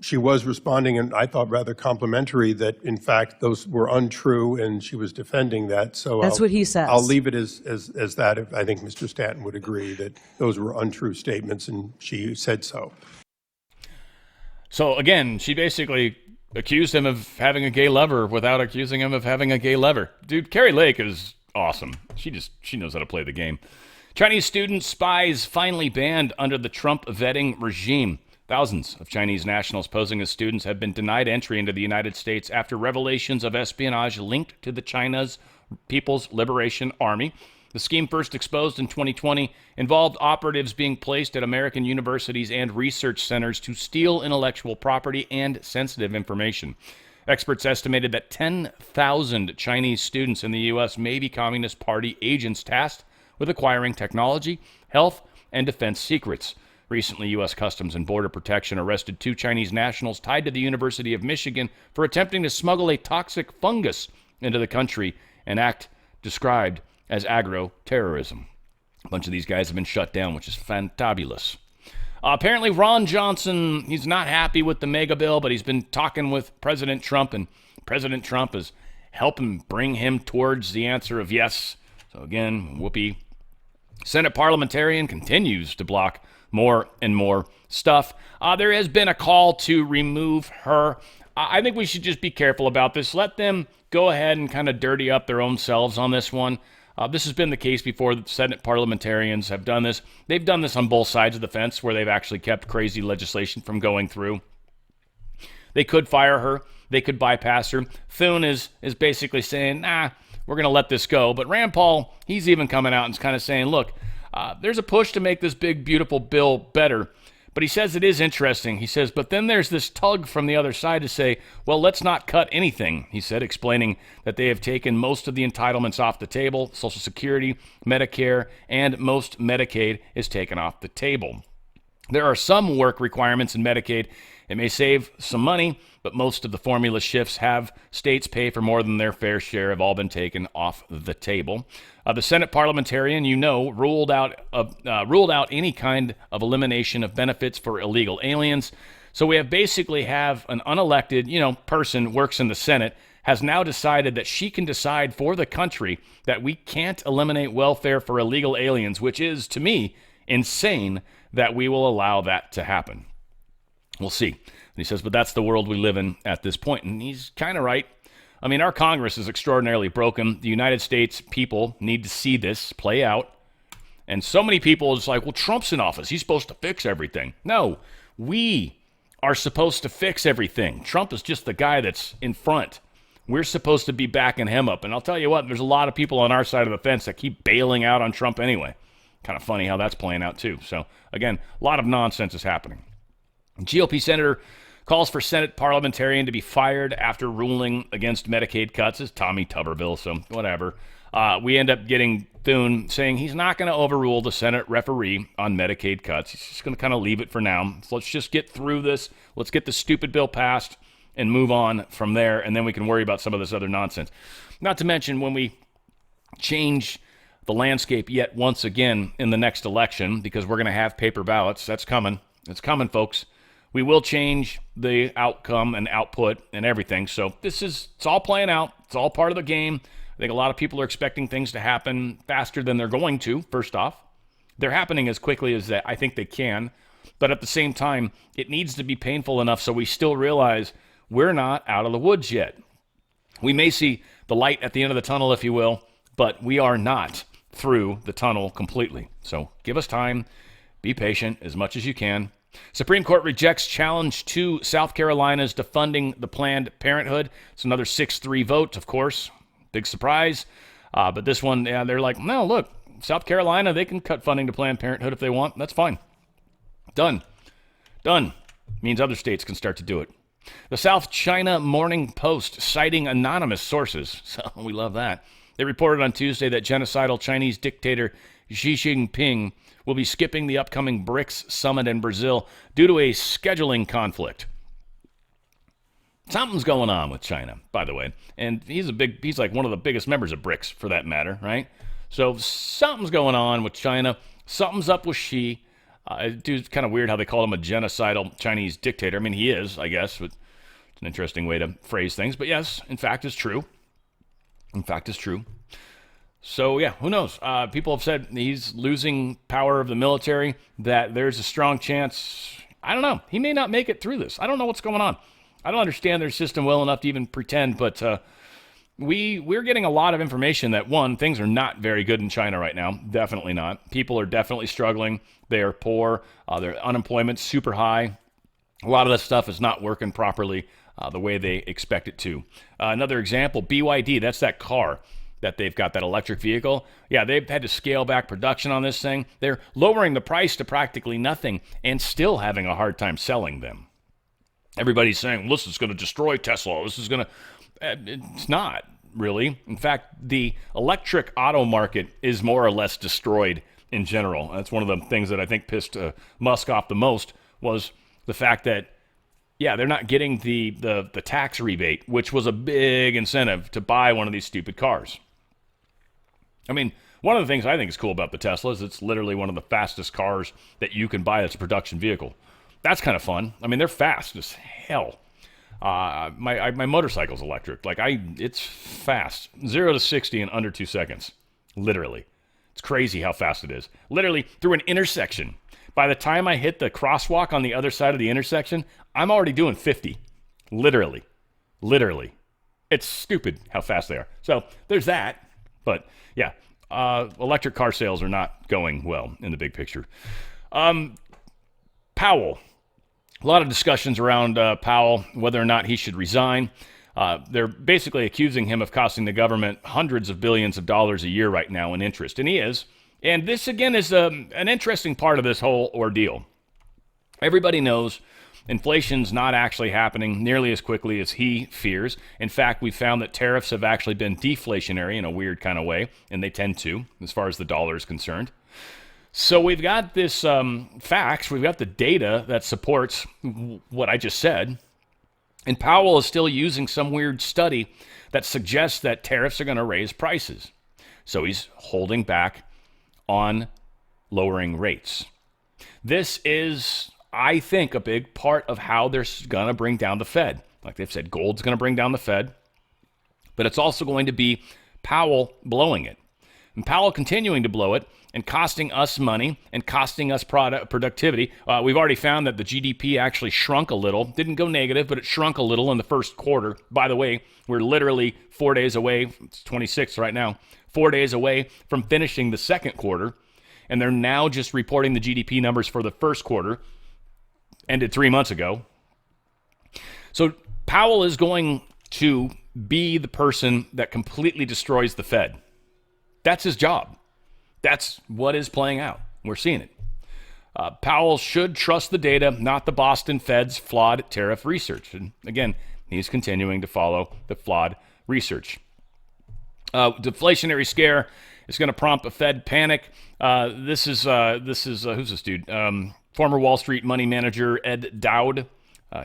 she was responding, and I thought rather complimentary, that in fact those were untrue, and she was defending that. So That's what he says. I'll leave it as that. I think Mr. Stanton would agree that those were untrue statements, and she said so. So again, she basically accused him of having a gay lover without accusing him of having a gay lover. Dude, Carrie Lake is awesome. She knows how to play the game. Chinese student spies finally banned under the Trump vetting regime. Thousands of Chinese nationals posing as students have been denied entry into the United States after revelations of espionage linked to the China's People's Liberation Army. The scheme, first exposed in 2020, involved operatives being placed at American universities and research centers to steal intellectual property and sensitive information. Experts estimated that 10,000 Chinese students in the U.S. may be Communist Party agents tasked with acquiring technology, health, and defense secrets. Recently, U.S. Customs and Border Protection arrested 2 Chinese nationals tied to the University of Michigan for attempting to smuggle a toxic fungus into the country, an act described as agro-terrorism. A bunch of these guys have been shut down, which is fantabulous. Apparently, Ron Johnson, he's not happy with the mega bill, but he's been talking with President Trump, and President Trump is helping bring him towards the answer of yes. So again, Whoopi. Senate parliamentarian continues to block more and more stuff. There has been a call to remove her. I think we should just be careful about this. Let them go ahead and kind of dirty up their own selves on this one. This has been the case before. The Senate parliamentarians have done this. They've done this on both sides of the fence where they've actually kept crazy legislation from going through. They could fire her. They could bypass her. Thune is basically saying, nah, we're going to let this go. But Rand Paul, he's even coming out and kind of saying, look, there's a push to make this big, beautiful bill better. But he says it is interesting. He says, but then there's this tug from the other side to say, well, let's not cut anything, he said, explaining that they have taken most of the entitlements off the table. Social Security, Medicare, and most Medicaid is taken off the table. There are some work requirements in Medicaid. It may save some money, but most of the formula shifts have states pay for more than their fair share have all been taken off the table. The Senate parliamentarian, ruled out any kind of elimination of benefits for illegal aliens. So we basically have an unelected, person works in the Senate, has now decided that she can decide for the country that we can't eliminate welfare for illegal aliens, which is, to me, insane that we will allow that to happen. We'll see. And he says, but that's the world we live in at this point. And he's kind of right. I mean, our Congress is extraordinarily broken. The United States people need to see this play out. And so many people is like, well, Trump's in office. He's supposed to fix everything. No, we are supposed to fix everything. Trump is just the guy that's in front. We're supposed to be backing him up. And I'll tell you what, there's a lot of people on our side of the fence that keep bailing out on Trump anyway. Kind of funny how that's playing out too. So again, a lot of nonsense is happening. GOP Senator calls for Senate parliamentarian to be fired after ruling against Medicaid cuts. It's Tommy Tubberville, so whatever. We end up getting Thune saying he's not going to overrule the Senate referee on Medicaid cuts. He's just going to kind of leave it for now. So let's just get through this. Let's get the stupid bill passed and move on from there, and then we can worry about some of this other nonsense. Not to mention when we change the landscape yet once again in the next election, because we're going to have paper ballots. That's coming. It's coming, folks. We will change the outcome and output and everything. So it's all playing out. It's all part of the game. I think a lot of people are expecting things to happen faster than they're going to, first off. They're happening as quickly as I think they can. But at the same time, it needs to be painful enough so we still realize we're not out of the woods yet. We may see the light at the end of the tunnel, if you will, but we are not through the tunnel completely. So give us time. Be patient as much as you can. Supreme Court rejects challenge to South Carolina's defunding the Planned Parenthood. It's another 6-3 vote, of course. Big surprise. But this one, they're like, no, look, South Carolina, they can cut funding to Planned Parenthood if they want. That's fine. Done. Means other states can start to do it. The South China Morning Post citing anonymous sources. So we love that. They reported on Tuesday that genocidal Chinese dictator Xi Jinping will be skipping the upcoming BRICS summit in Brazil due to a scheduling conflict. Something's going on with China, by the way. And he's like one of the biggest members of BRICS, for that matter, right? So something's going on with China. Something's up with Xi. Dude's kind of weird how they call him a genocidal Chinese dictator. I mean, he is, I guess, but it's an interesting way to phrase things. But yes, in fact, it's true. In fact, it's true. So, yeah, who knows? People have said he's losing power of the military, that there's a strong chance, I don't know, he may not make it through this. I don't know what's going on. I don't understand their system well enough to even pretend, but we're getting a lot of information that, one, things are not very good in China right now. Definitely not. People are definitely struggling. They are poor. Their unemployment's super high. A lot of this stuff is not working properly the way they expect it to. Another example, BYD, that's that car that they've got, that electric vehicle. Yeah, they've had to scale back production on this thing. They're lowering the price to practically nothing and still having a hard time selling them. Everybody's saying, well, this is going to destroy Tesla. This is going to... It's not, really. In fact, the electric auto market is more or less destroyed in general. That's one of the things that I think pissed Musk off the most, was the fact that, yeah, they're not getting the tax rebate, which was a big incentive to buy one of these stupid cars. I mean, one of the things I think is cool about the Tesla is it's literally one of the fastest cars that you can buy that's a production vehicle. That's kind of fun. I mean, they're fast as hell. My motorcycle's electric. It's fast. 0 to 60 in under 2 seconds. Literally. It's crazy how fast it is. Literally, through an intersection. By the time I hit the crosswalk on the other side of the intersection, I'm already doing 50. Literally. Literally. It's stupid how fast they are. So, there's that. But, yeah. Electric car sales are not going well in the big picture. Powell. A lot of discussions around Powell, whether or not he should resign. They're basically accusing him of costing the government hundreds of billions of dollars a year right now in interest, and he is. And this, again, is an interesting part of this whole ordeal. Everybody knows inflation's not actually happening nearly as quickly as he fears. In fact, we found that tariffs have actually been deflationary in a weird kind of way, and they tend to, as far as the dollar is concerned. So we've got this facts, we've got the data that supports what I just said, and Powell is still using some weird study that suggests that tariffs are going to raise prices. So he's holding back on lowering rates. This is, I think, a big part of how they're going to bring down the Fed. Like they've said, gold's going to bring down the Fed, but it's also going to be Powell blowing it. And Powell continuing to blow it and costing us money and costing us productivity. We've already found that the GDP actually shrunk a little. Didn't go negative, but it shrunk a little in the first quarter. By the way, we're literally 4 days away. It's 26 right now. 4 days away from finishing the second quarter. And they're now just reporting the GDP numbers for the first quarter. Ended 3 months ago. So Powell is going to be the person that completely destroys the Fed. That's his job. That's what is playing out. We're seeing it. Powell should trust the data, not the Boston Fed's flawed tariff research. And again, he's continuing to follow the flawed research. Deflationary scare is going to prompt a Fed panic. This is who's this dude? Former Wall Street money manager Ed Dowd.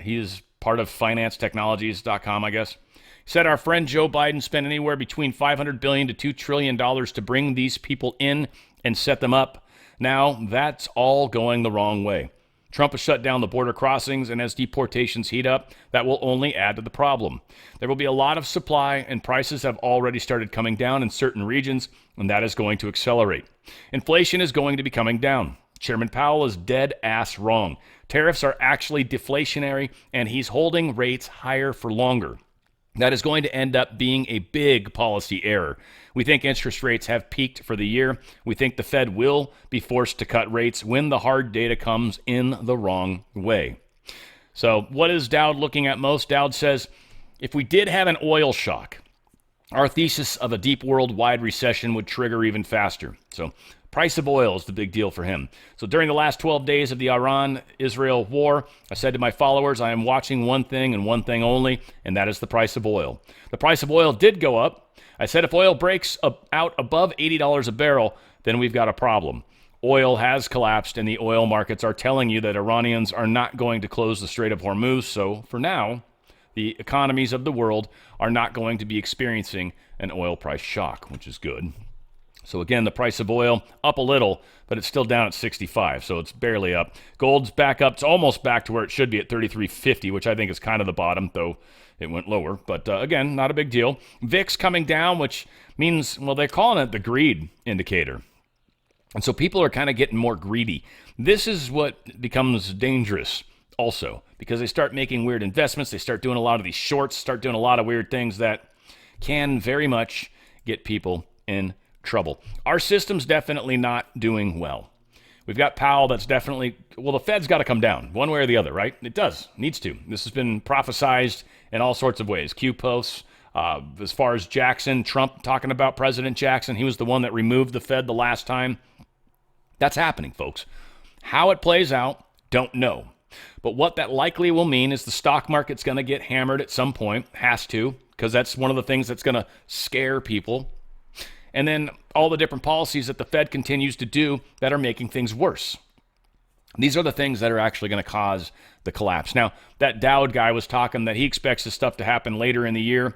He is part of financetechnologies.com, I guess. He said our friend Joe Biden spent anywhere between $500 billion to $2 trillion to bring these people in and set them up. Now, that's all going the wrong way. Trump has shut down the border crossings, and as deportations heat up, that will only add to the problem. There will be a lot of supply, and prices have already started coming down in certain regions, and that is going to accelerate. Inflation is going to be coming down. Chairman Powell is dead ass wrong. Tariffs are actually deflationary, and he's holding rates higher for longer. That is going to end up being a big policy error. We think interest rates have peaked for the year. We think the Fed will be forced to cut rates when the hard data comes in the wrong way. So what is Dowd looking at most? Dowd says, if we did have an oil shock, our thesis of a deep worldwide recession would trigger even faster. So price of oil is the big deal for him. So during the last 12 days of the Iran-Israel war, I said to my followers, I am watching one thing and one thing only, and that is the price of oil. The price of oil did go up. I said if oil breaks out above $80 a barrel, then we've got a problem. Oil has collapsed, and the oil markets are telling you that Iranians are not going to close the Strait of Hormuz. So for now, the economies of the world are not going to be experiencing an oil price shock, which is good. So again, the price of oil up a little, but it's still down at 65, so it's barely up. Gold's back up. It's almost back to where it should be at 33.50, which I think is kind of the bottom, though it went lower. But again, not a big deal. VIX coming down, which means, well, they're calling it the greed indicator. And so people are kind of getting more greedy. This is what becomes dangerous also, because they start making weird investments. They start doing a lot of these shorts, start doing a lot of weird things that can very much get people in trouble. Our system's definitely not doing well. We've got Powell that's definitely, well, the Fed's got to come down one way or the other, right? It does, needs to. This has been prophesized in all sorts of ways. Q posts, as far as Jackson, Trump talking about President Jackson, he was the one that removed the Fed the last time. That's happening, folks. How it plays out, don't know. But what that likely will mean is the stock market's going to get hammered at some point, has to, because that's one of the things that's going to scare people. And then all the different policies that the Fed continues to do that are making things worse. These are the things that are actually going to cause the collapse. Now, that Dowd guy was talking that he expects this stuff to happen later in the year,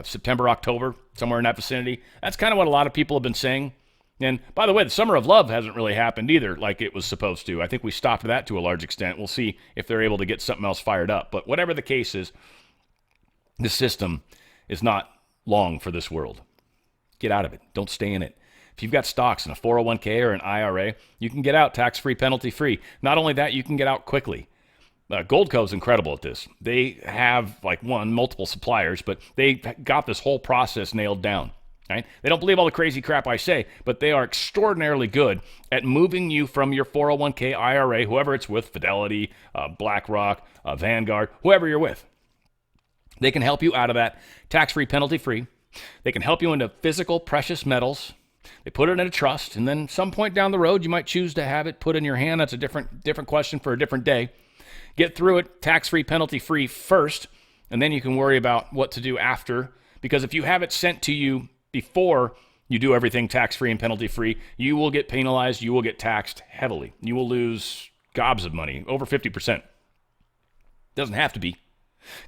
September, October, somewhere in that vicinity. That's kind of what a lot of people have been saying. And by the way, the summer of love hasn't really happened either like it was supposed to. I think we stopped that to a large extent. We'll see if they're able to get something else fired up. But whatever the case is, the system is not long for this world. Get out of it. Don't stay in it. If you've got stocks in a 401k or an IRA, you can get out tax-free, penalty-free. Not only that, you can get out quickly. Goldco's incredible at this. They have, multiple suppliers, but they got this whole process nailed down. Right? They don't believe all the crazy crap I say, but they are extraordinarily good at moving you from your 401k, IRA, whoever it's with, Fidelity, BlackRock, Vanguard, whoever you're with. They can help you out of that tax-free, penalty-free. They can help you into physical precious metals. They put it in a trust, and then some point down the road, you might choose to have it put in your hand. That's a different question for a different day. Get through it tax-free, penalty-free first, and then you can worry about what to do after. Because if you have it sent to you before you do everything tax-free and penalty-free, you will get penalized. You will get taxed heavily. You will lose gobs of money, over 50%. Doesn't have to be.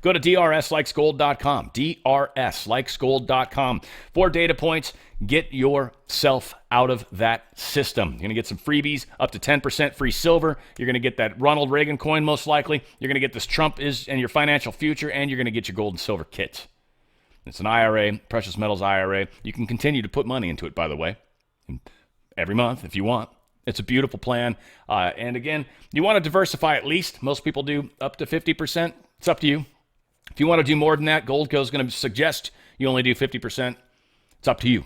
Go to drslikesgold.com, drslikesgold.com. 4 data points. Get yourself out of that system. You're going to get some freebies, up to 10% free silver. You're going to get that Ronald Reagan coin most likely. You're going to get this Trump is and your financial future, and you're going to get your gold and silver kits. It's an IRA, precious metals IRA. You can continue to put money into it, by the way, every month if you want. It's a beautiful plan. And again, you want to diversify at least. Most people do up to 50%. It's up to you. If you want to do more than that, Goldco is going to suggest you only do 50%. It's up to you.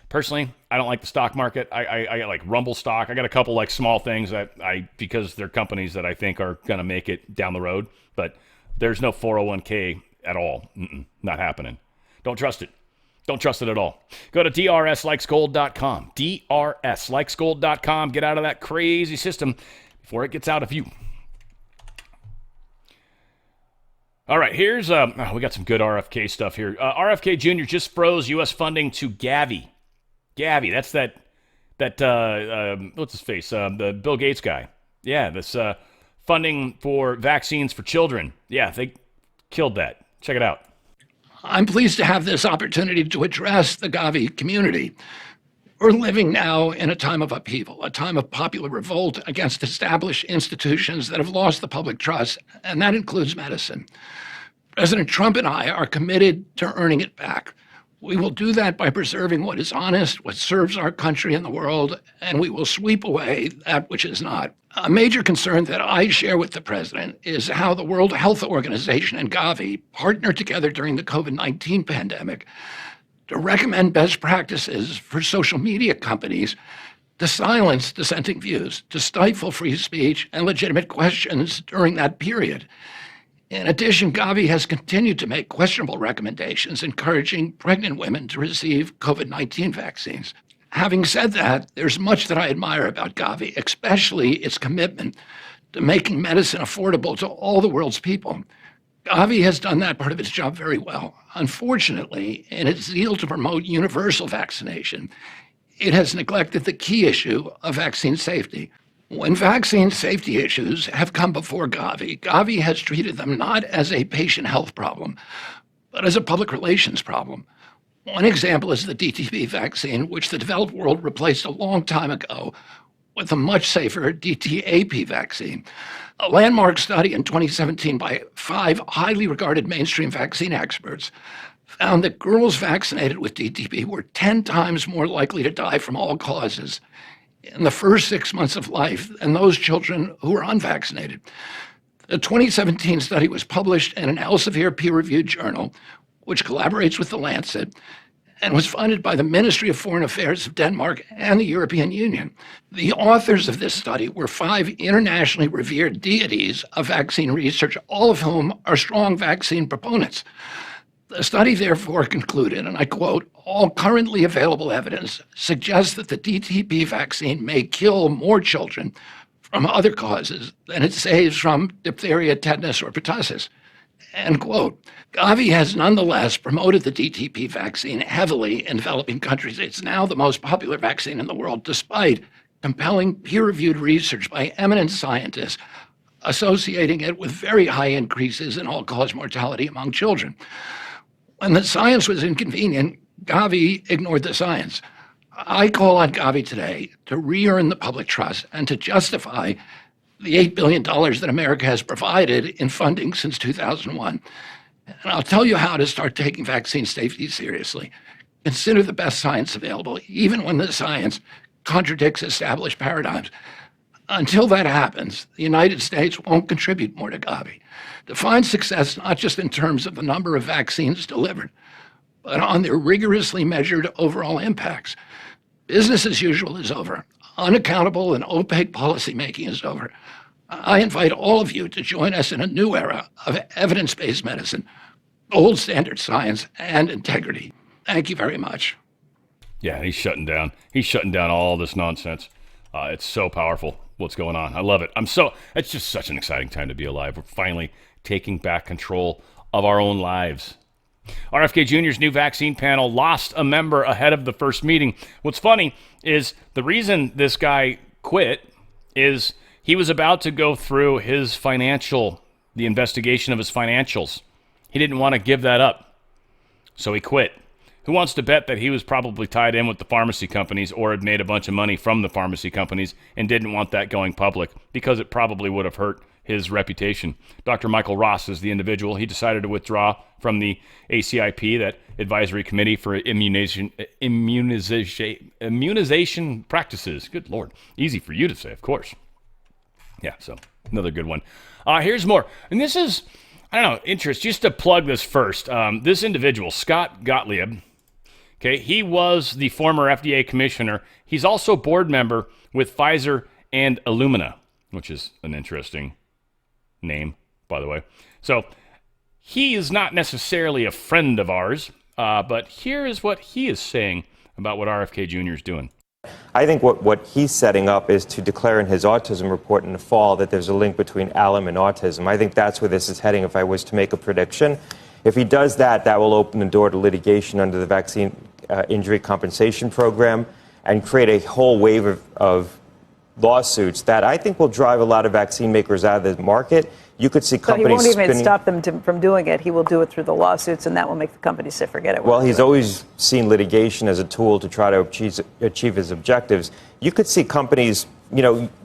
Personally, I don't like the stock market. I like Rumble stock. I got a couple small things that because they're companies that I think are going to make it down the road. But there's no 401k at all. Not happening. Don't trust it. Don't trust it at all. Go to drslikesgold.com. drslikesgold.com. Get out of that crazy system before it gets out of you. All right, here's, we got some good RFK stuff here. RFK Jr. just froze U.S. funding to Gavi. Gavi, that's that what's his face? The Bill Gates guy. Yeah, this funding for vaccines for children. Yeah, they killed that. Check it out. I'm pleased to have this opportunity to address the Gavi community. We're living now in a time of upheaval, a time of popular revolt against established institutions that have lost the public trust, and that includes medicine. President Trump and I are committed to earning it back. We will do that by preserving what is honest, what serves our country and the world, and we will sweep away that which is not. A major concern that I share with the president is how the World Health Organization and Gavi partnered together during the COVID-19 pandemic to recommend best practices for social media companies to silence dissenting views, to stifle free speech and legitimate questions during that period. In addition, Gavi has continued to make questionable recommendations encouraging pregnant women to receive COVID-19 vaccines. Having said that, there's much that I admire about Gavi, especially its commitment to making medicine affordable to all the world's people. Gavi has done that part of its job very well. Unfortunately, in its zeal to promote universal vaccination, it has neglected the key issue of vaccine safety. When vaccine safety issues have come before Gavi, Gavi has treated them not as a patient health problem, but as a public relations problem. One example is the DTP vaccine, which the developed world replaced a long time ago with a much safer DTaP vaccine. A landmark study in 2017 by 5 highly regarded mainstream vaccine experts found that girls vaccinated with DTP were 10 times more likely to die from all causes in the first 6 months of life than those children who were unvaccinated. The 2017 study was published in an Elsevier peer-reviewed journal, which collaborates with The Lancet, and was funded by the Ministry of Foreign Affairs of Denmark and the European Union. The authors of this study were 5 internationally revered deities of vaccine research, all of whom are strong vaccine proponents. The study therefore concluded, and I quote, "All currently available evidence suggests that the DTP vaccine may kill more children from other causes than it saves from diphtheria, tetanus, or pertussis." End quote. Gavi has nonetheless promoted the DTP vaccine heavily in developing countries. It's now the most popular vaccine in the world, despite compelling peer-reviewed research by eminent scientists associating it with very high increases in all-cause mortality among children. When the science was inconvenient, Gavi ignored the science. I call on Gavi today to re-earn the public trust and to justify the $8 billion that America has provided in funding since 2001. And I'll tell you how to start taking vaccine safety seriously. Consider the best science available, even when the science contradicts established paradigms. Until that happens, the United States won't contribute more to Gavi. Define success not just in terms of the number of vaccines delivered, but on their rigorously measured overall impacts. Business as usual is over. Unaccountable and opaque policymaking is over. I invite all of you to join us in a new era of evidence-based medicine, gold standard science, and integrity. Thank you very much. Yeah, he's shutting down. He's shutting down all this nonsense. It's so powerful what's going on. I love it. It's just such an exciting time to be alive. We're finally taking back control of our own lives. RFK Jr.'s new vaccine panel lost a member ahead of the first meeting. What's funny is the reason this guy quit is he was about to go through the investigation of his financials. He didn't want to give that up, so he quit. Who wants to bet that he was probably tied in with the pharmacy companies or had made a bunch of money from the pharmacy companies and didn't want that going public because it probably would have hurt his reputation. Dr. Michael Ross is the individual. He decided to withdraw from the ACIP, that Advisory Committee for Immunization Practices. Good Lord. Easy for you to say, of course. Yeah, so another good one. Here's more. And this is, interest. Just to plug this first. This individual, Scott Gottlieb, okay, he was the former FDA commissioner. He's also board member with Pfizer and Illumina, which is an interesting name, by the way. So he is not necessarily a friend of ours, but here is what he is saying about what RFK Jr. is doing. I think what he's setting up is to declare in his autism report in the fall that there's a link between alum and autism. I think that's where this is heading if I was to make a prediction. If he does that, that will open the door to litigation under the Vaccine Injury Compensation Program and create a whole wave of lawsuits that I think will drive a lot of vaccine makers out of the market. You could see companies So he won't even stop them from doing it. He will do it through the lawsuits, and that will make the companies say, forget it. Well, he's always seen litigation as a tool to try to achieve his objectives. You could see companies,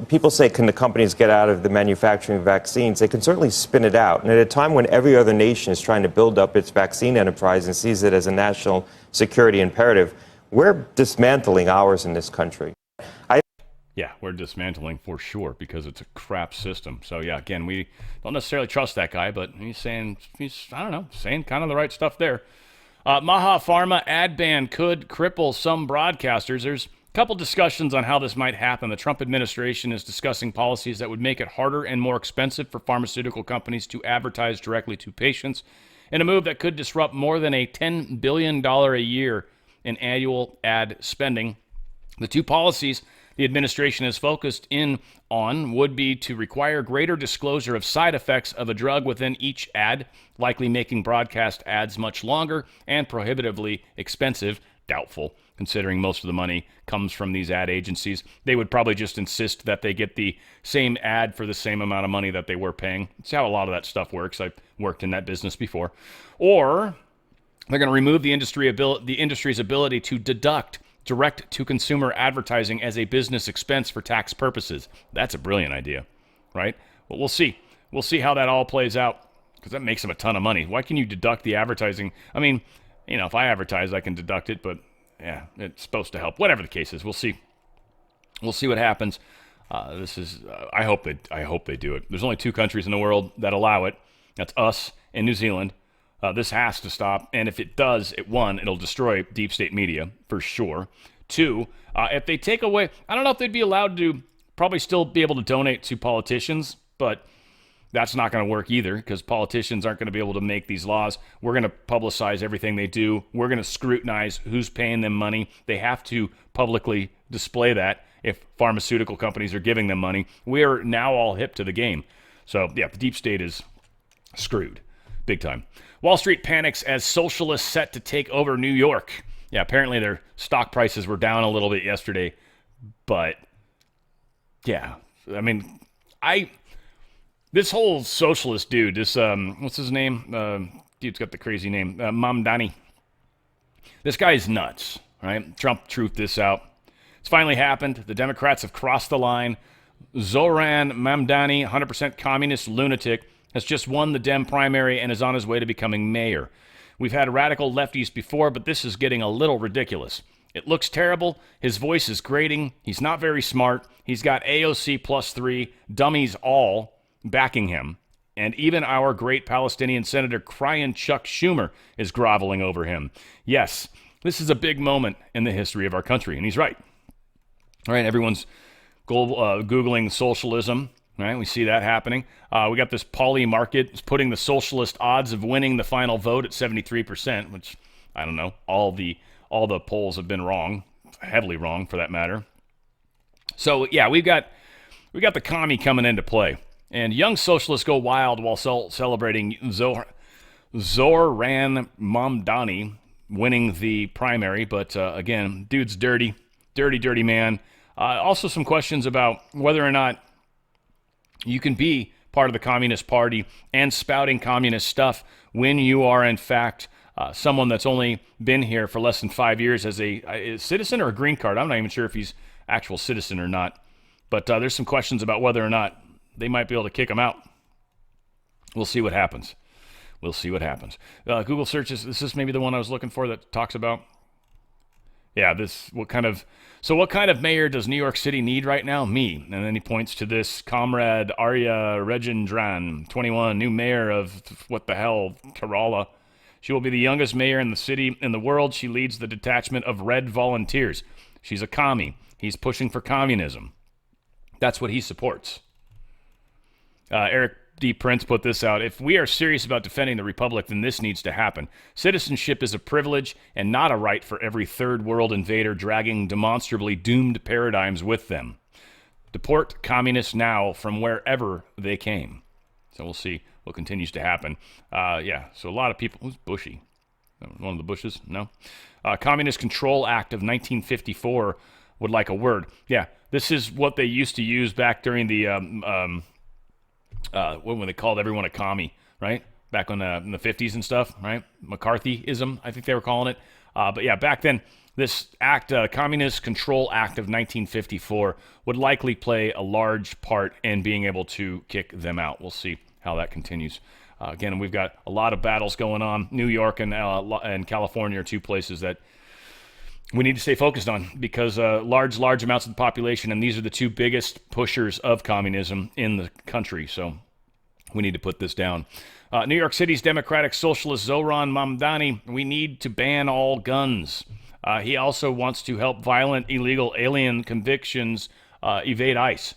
people say, can the companies get out of the manufacturing of vaccines? They can certainly spin it out. And at a time when every other nation is trying to build up its vaccine enterprise and sees it as a national security imperative, we're dismantling ours in this country. Yeah, we're dismantling for sure because it's a crap system. So, yeah, again, we don't necessarily trust that guy, but he's saying kind of the right stuff there. Maha Pharma Ad Ban could cripple some broadcasters. There's a couple discussions on how this might happen. The Trump administration is discussing policies that would make it harder and more expensive for pharmaceutical companies to advertise directly to patients, in a move that could disrupt more than a $10 billion a year in annual ad spending. The two policies the administration is focused in on would be to require greater disclosure of side effects of a drug within each ad, likely making broadcast ads much longer and prohibitively expensive. Doubtful, considering most of the money comes from these ad agencies. They would probably just insist that they get the same ad for the same amount of money that they were paying. That's how a lot of that stuff works. I've worked in that business before. Or They're going to remove the industry's ability to deduct direct-to-consumer advertising as a business expense for tax purposes. That's a brilliant idea, right? Well, we'll see. We'll see how that all plays out, because that makes them a ton of money. Why can you deduct the advertising? I mean, if I advertise, I can deduct it, but yeah, it's supposed to help. Whatever the case is, we'll see. We'll see what happens. I hope they do it. There's only 2 countries in the world that allow it. That's us and New Zealand. This has to stop, and if it does, it'll destroy deep state media for sure. 2, if they take away, I don't know if they'd be allowed to probably still be able to donate to politicians, but that's not going to work either, because politicians aren't going to be able to make these laws. We're going to publicize everything they do. We're going to scrutinize who's paying them money. They have to publicly display that if pharmaceutical companies are giving them money. We're now all hip to the game. So, yeah, the deep state is screwed. Big time. Wall Street panics as socialists set to take over New York. Yeah, apparently their stock prices were down a little bit yesterday. But, yeah, I mean, this whole socialist dude, this, what's his name? Dude's got the crazy name. Mamdani. This guy is nuts, right? Trump truthed this out. It's finally happened. The Democrats have crossed the line. Zoran Mamdani, 100% communist lunatic, has just won the Dem primary and is on his way to becoming mayor. We've had radical lefties before, but this is getting a little ridiculous. It looks terrible. His voice is grating. He's not very smart. He's got AOC +3, dummies all, backing him. And even our great Palestinian Senator Crying Chuck Schumer is groveling over him. Yes, this is a big moment in the history of our country, and he's right. All right, everyone's Googling socialism. Right, we see that happening. We got this Polly market. It's putting the socialist odds of winning the final vote at 73%, which, I don't know, all the polls have been wrong, heavily wrong for that matter. So, yeah, we got the commie coming into play. And young socialists go wild while celebrating Zoran Mamdani winning the primary. But, again, dude's dirty man. Also some questions about whether or not you can be part of the Communist Party and spouting communist stuff when you are, in fact, someone that's only been here for less than 5 years as a citizen or a green card. I'm not even sure if he's actual citizen or not. But there's some questions about whether or not they might be able to kick him out. We'll see what happens. Google searches, is this maybe the one I was looking for that talks about? Yeah, what kind of mayor does New York City need right now? Me. And then he points to this comrade Arya Rajendran, 21, new mayor of what the hell, Kerala. She will be the youngest mayor in the city in the world. She leads the detachment of Red Volunteers. She's a commie. He's pushing for communism. That's what he supports. Eric D. Prince put this out. If we are serious about defending the Republic, then this needs to happen. Citizenship is a privilege and not a right for every third world invader dragging demonstrably doomed paradigms with them. Deport communists now from wherever they came. So we'll see what continues to happen. So a lot of people... Who's Bushy? One of the Bushes? No? Communist Control Act of 1954 would like a word. Yeah, this is what they used to use back during the... when they called everyone a commie, right? Back in the 50s and stuff, right? McCarthyism, I think they were calling it. But yeah, back then, this act, Communist Control Act of 1954, would likely play a large part in being able to kick them out. We'll see how that continues. Again, we've got a lot of battles going on. New York and California are 2 places that we need to stay focused on because large amounts of the population, and these are the 2 biggest pushers of communism in the country. So we need to put this down. New York City's Democratic Socialist Zoran Mamdani, we need to ban all guns. He also wants to help violent illegal alien convictions evade ICE.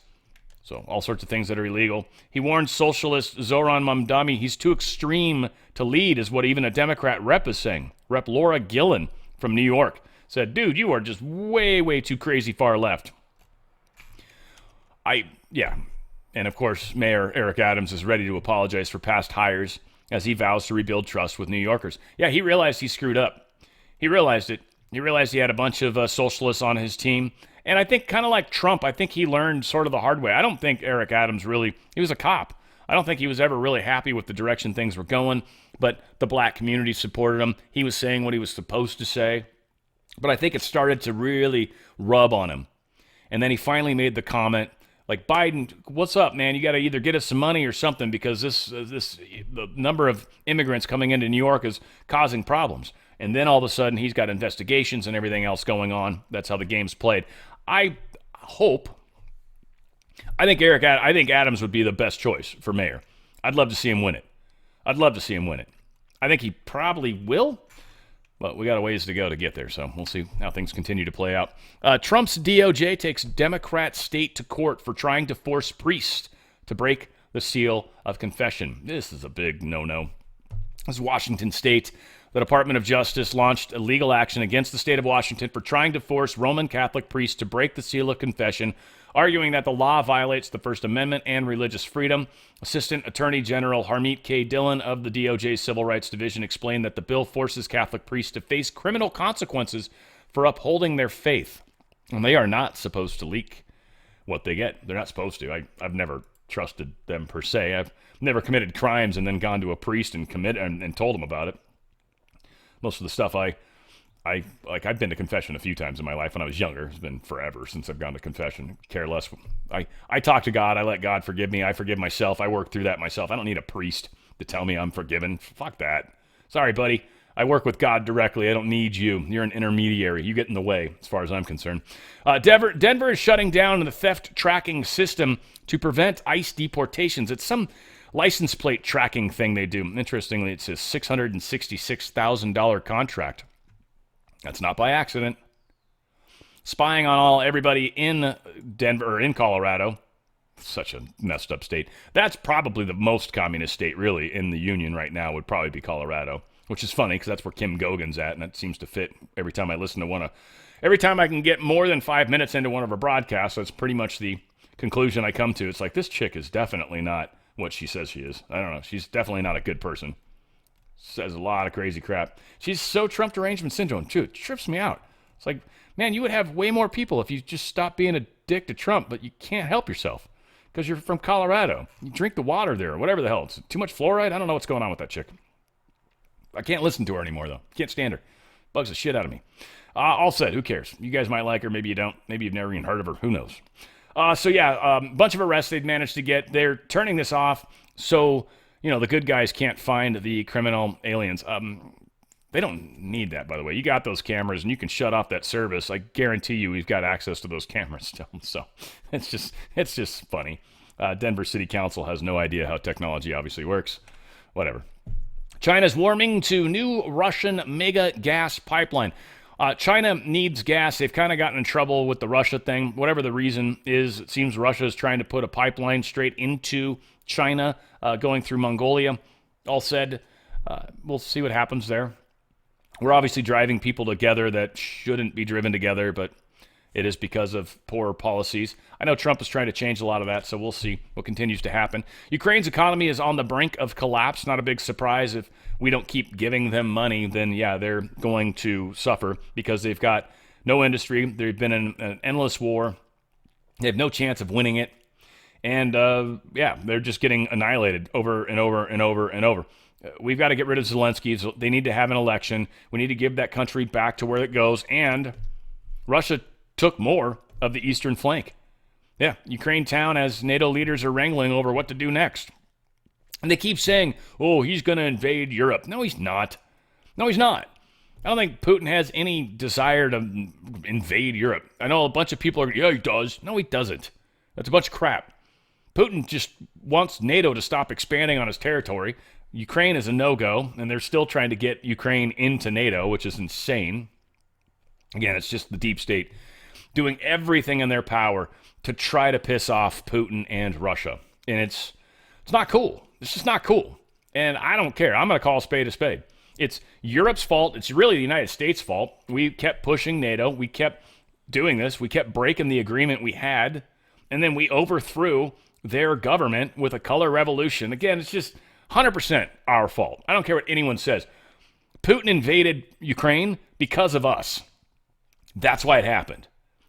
So all sorts of things that are illegal. He warned socialist Zoran Mamdani he's too extreme to lead, is what even a Democrat rep is saying. Rep Laura Gillen from New York said, dude, you are just way too crazy far left. And of course, Mayor Eric Adams is ready to apologize for past hires as he vows to rebuild trust with New Yorkers. Yeah, he realized he screwed up. He realized it. He realized he had a bunch of socialists on his team. And I think kind of like Trump, I think he learned sort of the hard way. I don't think Eric Adams he was a cop. I don't think he was ever really happy with the direction things were going, but the black community supported him. He was saying what he was supposed to say. But I think it started to really rub on him. And then he finally made the comment, like, Biden, what's up, man? You got to either get us some money or something, because the number of immigrants coming into New York is causing problems. And then all of a sudden he's got investigations and everything else going on. That's how the game's played. I think Adams would be the best choice for mayor. I'd love to see him win it. I think he probably will, but we got a ways to go to get there, so we'll see how things continue to play out. Trump's DOJ takes Democrat state to court for trying to force priests to break the seal of confession. This is a big no-no. This is Washington State. The Department of Justice launched a legal action against the state of Washington for trying to force Roman Catholic priests to break the seal of confession, arguing that the law violates the First Amendment and religious freedom. Assistant Attorney General Harmeet K. Dillon of the DOJ's Civil Rights Division explained that the bill forces Catholic priests to face criminal consequences for upholding their faith. And they are not supposed to leak what they get. They're not supposed to. I've never trusted them per se. I've never committed crimes and then gone to a priest and told him about it. Most of the stuff I've been to confession a few times in my life when I was younger. It's been forever since I've gone to confession. Care less. I talk to God. I let God forgive me. I forgive myself. I work through that myself. I don't need a priest to tell me I'm forgiven. Fuck that. Sorry, buddy. I work with God directly. I don't need you. You're an intermediary. You get in the way, as far as I'm concerned. Denver is shutting down the theft tracking system to prevent ICE deportations. It's some license plate tracking thing they do. Interestingly, it's a $666,000 contract. That's not by accident. Spying on everybody in Denver or in Colorado. Such a messed up state. That's probably the most communist state really in the union right now, would probably be Colorado, which is funny because that's where Kim Gogan's at, and that seems to fit every time I listen to every time I can get more than 5 minutes into one of her broadcasts. That's pretty much the conclusion I come to. It's like, this chick is definitely not what she says she is. I don't know. She's definitely not a good person. Says a lot of crazy crap. She's so Trump derangement syndrome, too. It trips me out. It's like, man, you would have way more people if you just stopped being a dick to Trump, but you can't help yourself because you're from Colorado. You drink the water there or whatever the hell. It's too much fluoride? I don't know what's going on with that chick. I can't listen to her anymore, though. Can't stand her. Bugs the shit out of me. All said, who cares? You guys might like her. Maybe you don't. Maybe you've never even heard of her. Who knows? Bunch of arrests they've managed to get. They're turning this off so, the good guys can't find the criminal aliens. They don't need that, by the way. You got those cameras, and you can shut off that service. I guarantee you we've got access to those cameras still. So it's just funny. Denver City Council has no idea how technology obviously works. Whatever. China's warming to new Russian mega gas pipeline. China needs gas. They've kind of gotten in trouble with the Russia thing. Whatever the reason is, it seems Russia is trying to put a pipeline straight into China, going through Mongolia. All said, we'll see what happens there. We're obviously driving people together that shouldn't be driven together, but it is because of poor policies. I know Trump is trying to change a lot of that, so we'll see what continues to happen. Ukraine's economy is on the brink of collapse. Not a big surprise. If we don't keep giving them money, then yeah, they're going to suffer because they've got no industry. They've been in an endless war. They have no chance of winning it. And they're just getting annihilated over and over and over and over. We've got to get rid of Zelensky. They need to have an election. We need to give that country back to where it goes. And Russia took more of the eastern flank. Yeah, Ukraine town as NATO leaders are wrangling over what to do next. And they keep saying, oh, he's going to invade Europe. No, he's not. No, he's not. I don't think Putin has any desire to invade Europe. I know a bunch of people are, yeah, he does. No, he doesn't. That's a bunch of crap. Putin just wants NATO to stop expanding on his territory. Ukraine is a no-go, and they're still trying to get Ukraine into NATO, which is insane. Again, it's just the deep state doing everything in their power to try to piss off Putin and Russia. And it's not cool. It's just not cool. And I don't care. I'm going to call a spade a spade. It's Europe's fault. It's really the United States' fault. We kept pushing NATO. We kept doing this. We kept breaking the agreement we had. And then we overthrew their government with a color revolution. Again, it's just 100% our fault. I don't care what anyone says. Putin invaded Ukraine because of us. That's why it happened.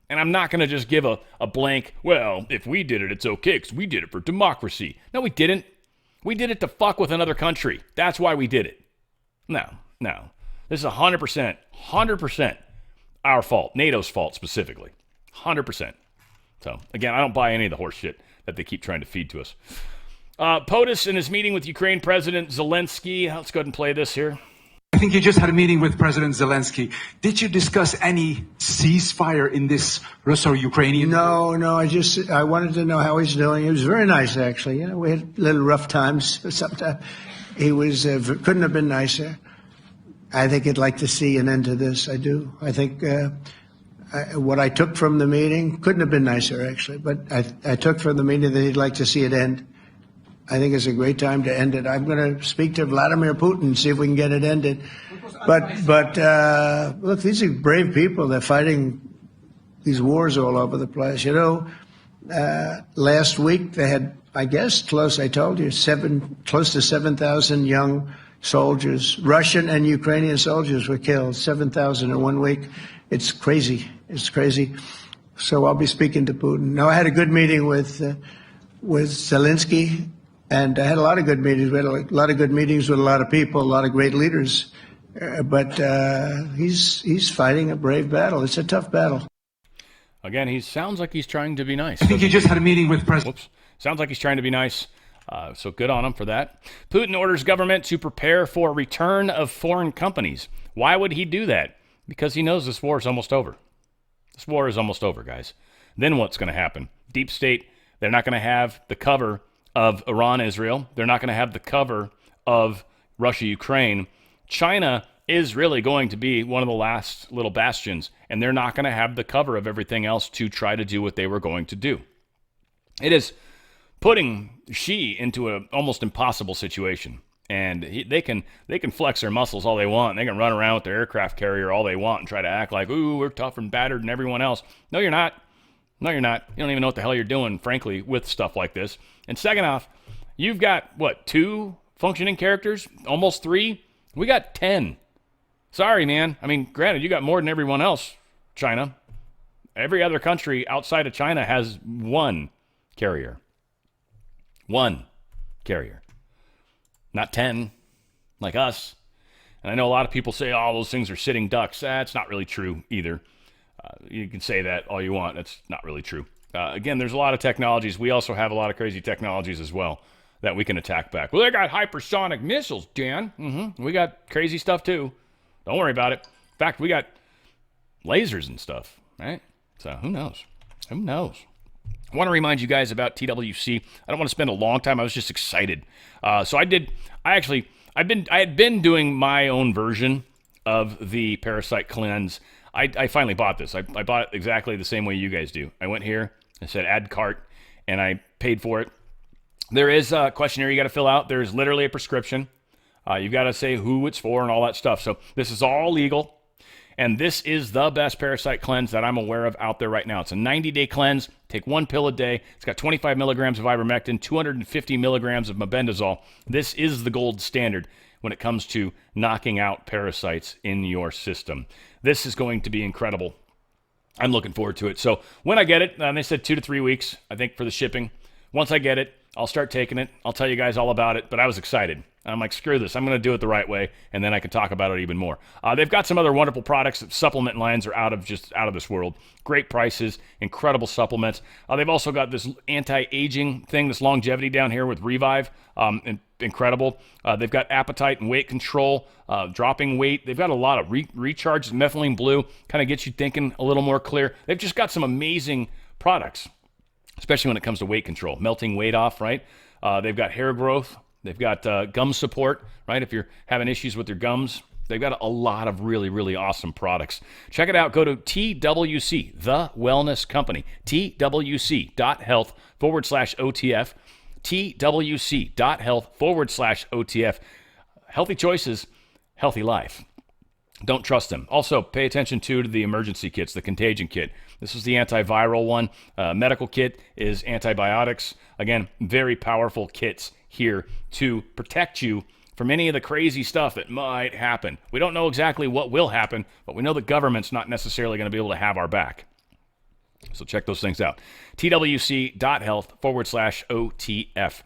And I'm not going to just give a blank, well, if we did it, it's okay because we did it for democracy. No, we didn't. We did it to fuck with another country. That's why we did it. No. This is 100% our fault. NATO's fault specifically. 100%. So, again, I don't buy any of the horse shit that they keep trying to feed to us. POTUS in his meeting with Ukraine President Zelensky. Let's go ahead and play this here. I think you just had a meeting with President Zelensky. Did you discuss any ceasefire in this Russo-Ukrainian? No. I wanted to know how he's doing. He was very nice, actually. You know, we had little rough times sometimes. He was couldn't have been nicer. I think he'd like to see an end to this. I do. I think what I took from the meeting couldn't have been nicer, actually. But I took from the meeting that he'd like to see it end. I think it's a great time to end it. I'm going to speak to Vladimir Putin and see if we can get it ended. But look, these are brave people. They're fighting these wars all over the place. You know, last week they had, I guess, close to 7,000 young soldiers, Russian and Ukrainian soldiers were killed. 7,000 in 1 week. It's crazy. It's crazy. So I'll be speaking to Putin. No, I had a good meeting with Zelensky. And I had a lot of good meetings. We had a lot of good meetings with a lot of people, a lot of great leaders. But he's fighting a brave battle. It's a tough battle. Again, he sounds like he's trying to be nice. I think you just had a meeting with President. Whoops. Sounds like he's trying to be nice. So good on him for that. Putin orders government to prepare for return of foreign companies. Why would he do that? Because he knows this war is almost over. This war is almost over, guys. Then what's going to happen? Deep state, they're not going to have the cover of Iran, Israel. They're not going to have the cover of Russia, Ukraine. China is really going to be one of the last little bastions, and they're not going to have the cover of everything else to try to do what they were going to do. It is putting Xi into an almost impossible situation, and they can flex their muscles all they want. They can run around with their aircraft carrier all they want and try to act like, ooh, we're tough and battered and everyone else. No, you're not. No, you're not. You don't even know what the hell you're doing, frankly, with stuff like this. And second off, you've got, 2 functioning characters? Almost 3? We got 10. Sorry, man. I mean, granted, you got more than everyone else, China. Every other country outside of China has 1 carrier. 1 carrier. Not 10, like us. And I know a lot of people say, oh, those things are sitting ducks. That's not really true either. You can say that all you want. That's not really true. Again, there's a lot of technologies. We also have a lot of crazy technologies as well that we can attack back. Well, they got hypersonic missiles, Dan. We got crazy stuff too. Don't worry about it. In fact, we got lasers and stuff, right? So who knows? Who knows? I want to remind you guys about TWC. I don't want to spend a long time. I was just excited. So I had been doing my own version of the Parasite Cleanse. I finally bought this. I bought it exactly the same way you guys do. I went here, I said add cart, and I paid for it. There is a questionnaire you got to fill out. There's literally a prescription. You've got to say who it's for and all that stuff. So this is all legal, and this is the best Parasite Cleanse that I'm aware of out there right now. It's a 90-day cleanse. Take 1 pill a day. It's got 25 milligrams of ivermectin, 250 milligrams of mebendazole. This is the gold standard when it comes to knocking out parasites in your system. This is going to be incredible. I'm looking forward to it. So when I get it, they said 2 to 3 weeks, I think, for the shipping. Once I get it, I'll start taking it. I'll tell you guys all about it, but I was excited. I'm like, screw this. I'm going to do it the right way, and then I can talk about it even more. They've got some other wonderful products. Supplement lines are out of this world. Great prices, incredible supplements. They've also got this anti-aging thing, this longevity down here with Revive. Incredible. They've got appetite and weight control, dropping weight. They've got a lot of recharge. Methylene Blue kind of gets you thinking a little more clear. They've just got some amazing products, especially when it comes to weight control, melting weight off, right? They've got hair growth. They've got gum support, right? If you're having issues with your gums, they've got a lot of really, really awesome products. Check it out. Go to TWC, the wellness company, twc.health/OTF, twc.health/OTF. Healthy choices, healthy life. Don't trust them. Also, pay attention to the emergency kits, the contagion kit. This is the antiviral one. Medical kit is antibiotics. Again, very powerful kits here to protect you from any of the crazy stuff that might happen. We don't know exactly what will happen, but we know the government's not necessarily going to be able to have our back. So check those things out. twc.health/OTF.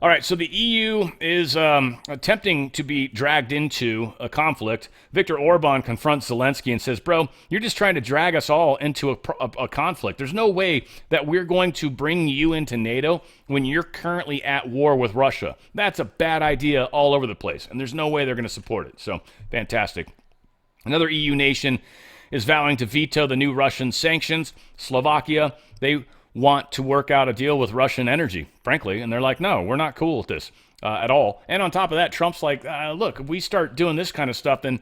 All right, so the EU is attempting to be dragged into a conflict. Viktor Orban confronts Zelensky and says, bro, you're just trying to drag us all into a conflict. There's no way that we're going to bring you into NATO when you're currently at war with Russia. That's a bad idea all over the place, and there's no way they're going to support it. So, fantastic. Another EU nation is vowing to veto the new Russian sanctions. Slovakia, they want to work out a deal with Russian energy, frankly, and they're like, no, we're not cool with this at all. And on top of that, Trump's like, look, if we start doing this kind of stuff, then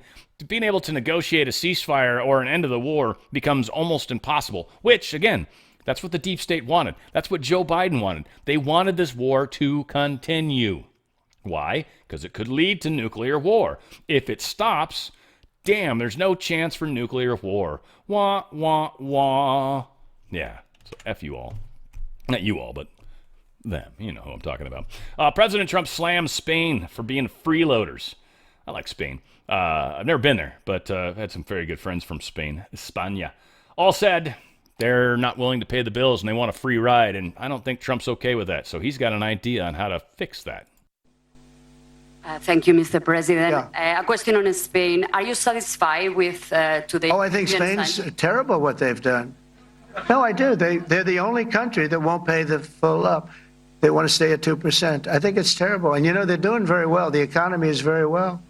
being able to negotiate a ceasefire or an end of the war becomes almost impossible, which, again, that's what the deep state wanted. That's what Joe Biden wanted. They wanted this war to continue. Why? Because it could lead to nuclear war. If it stops, damn, there's no chance for nuclear war. Wah, wah, wah. Yeah. So F you all. Not you all, but them. You know who I'm talking about. President Trump slams Spain for being freeloaders. I like Spain. I've never been there, but I've had some very good friends from Spain. España. All said, they're not willing to pay the bills and they want a free ride, and I don't think Trump's okay with that. So he's got an idea on how to fix that. Thank you, Mr. President. A question on Spain. Are you satisfied with today's... Oh, I think Spain's terrible what they've done. No, I do. They're the only country that won't pay the full up. They want to stay at 2%. I think it's terrible. And, you know, they're doing very well. The economy is very well.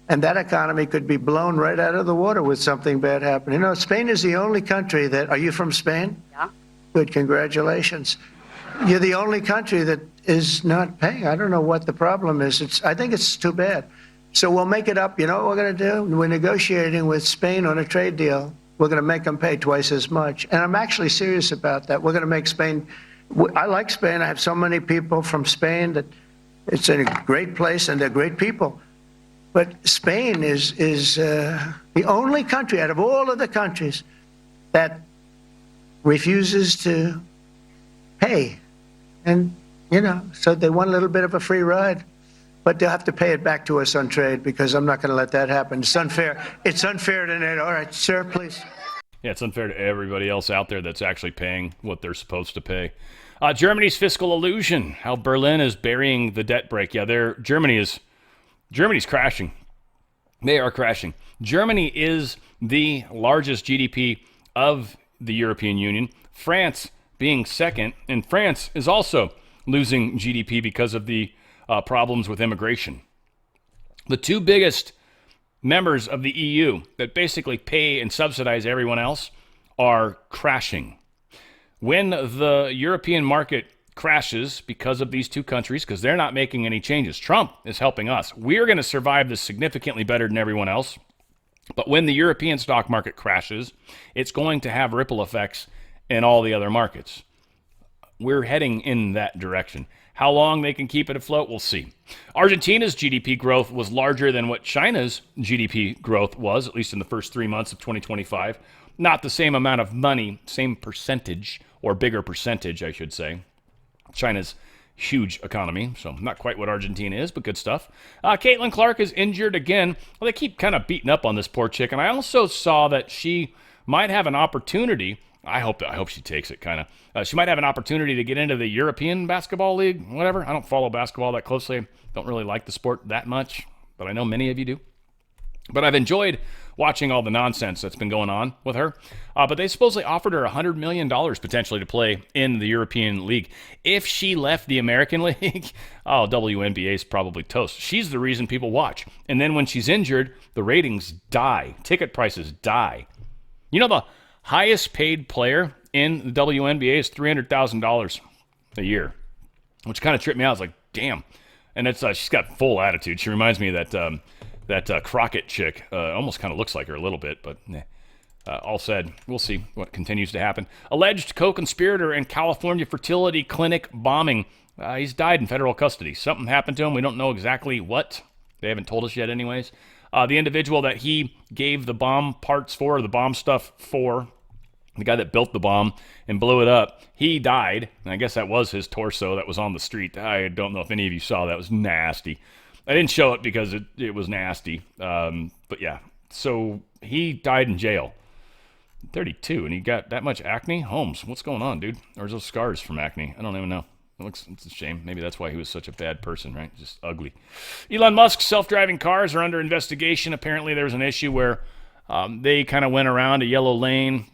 And that economy could be blown right out of the water with something bad happening. You know, Spain is the only country that... Are you from Spain? Yeah. Good, congratulations. You're the only country that is not paying. I don't know what the problem is. I think it's too bad. So we'll make it up. You know what we're going to do? We're negotiating with Spain on a trade deal. We're going to make them pay twice as much. And I'm actually serious about that. We're going to make Spain... I like Spain. I have so many people from Spain that it's a great place and they're great people. But Spain is the only country out of all of the countries that refuses to pay. And, you know, so they want a little bit of a free ride. But they'll have to pay it back to us on trade because I'm not going to let that happen. It's unfair. It's unfair to NATO. All right, sir, please. Yeah, it's unfair to everybody else out there that's actually paying what they're supposed to pay. Germany's fiscal illusion, how Berlin is burying the debt brake. Yeah, Germany's crashing. They are crashing. Germany is the largest GDP of the European Union. France being second, and France is also losing GDP because of the problems with immigration. The two biggest members of the EU that basically pay and subsidize everyone else are crashing. When the European market crashes because of these two countries, because they're not making any changes, Trump is helping us. We're going to survive this significantly better than everyone else. But when the European stock market crashes, it's going to have ripple effects in all the other markets. We're heading in that direction. How long they can keep it afloat, we'll see. Argentina's GDP growth was larger than what China's GDP growth was, at least in the first 3 months of 2025. Not the same amount of money, same percentage, or bigger percentage, I should say. China's huge economy, so not quite what Argentina is, but good stuff. Caitlin Clark is injured again. Well, they keep kind of beating up on this poor chick, and I also saw that she might have an opportunity. I hope she takes it, kind of. She might have an opportunity to get into the European Basketball League, whatever. I don't follow basketball that closely. I don't really like the sport that much, but I know many of you do. But I've enjoyed watching all the nonsense that's been going on with her. But they supposedly offered her $100 million potentially to play in the European League. If she left the American League, WNBA's probably toast. She's the reason people watch. And then when she's injured, the ratings die. Ticket prices die. You know, the highest paid player in the WNBA is $300,000 a year, which kind of tripped me out. I was like, damn. And it's she's got full attitude. She reminds me of that Crockett chick. Almost kind of looks like her a little bit, but all said, we'll see what continues to happen. Alleged co-conspirator in California fertility clinic bombing. He's died in federal custody. Something happened to him. We don't know exactly what. They haven't told us yet anyways. The individual that he gave the bomb parts for, the bomb stuff for, the guy that built the bomb and blew it up, he died. And I guess that was his torso that was on the street. I don't know if any of you saw that. It was nasty. I didn't show it because it was nasty. But yeah, so he died in jail. 32, and he got that much acne? Holmes, what's going on, dude? Or is those scars from acne? I don't even know. It's a shame. Maybe that's why he was such a bad person, right? Just ugly. Elon Musk's self-driving cars are under investigation. Apparently there was an issue where they kind of went around a yellow lane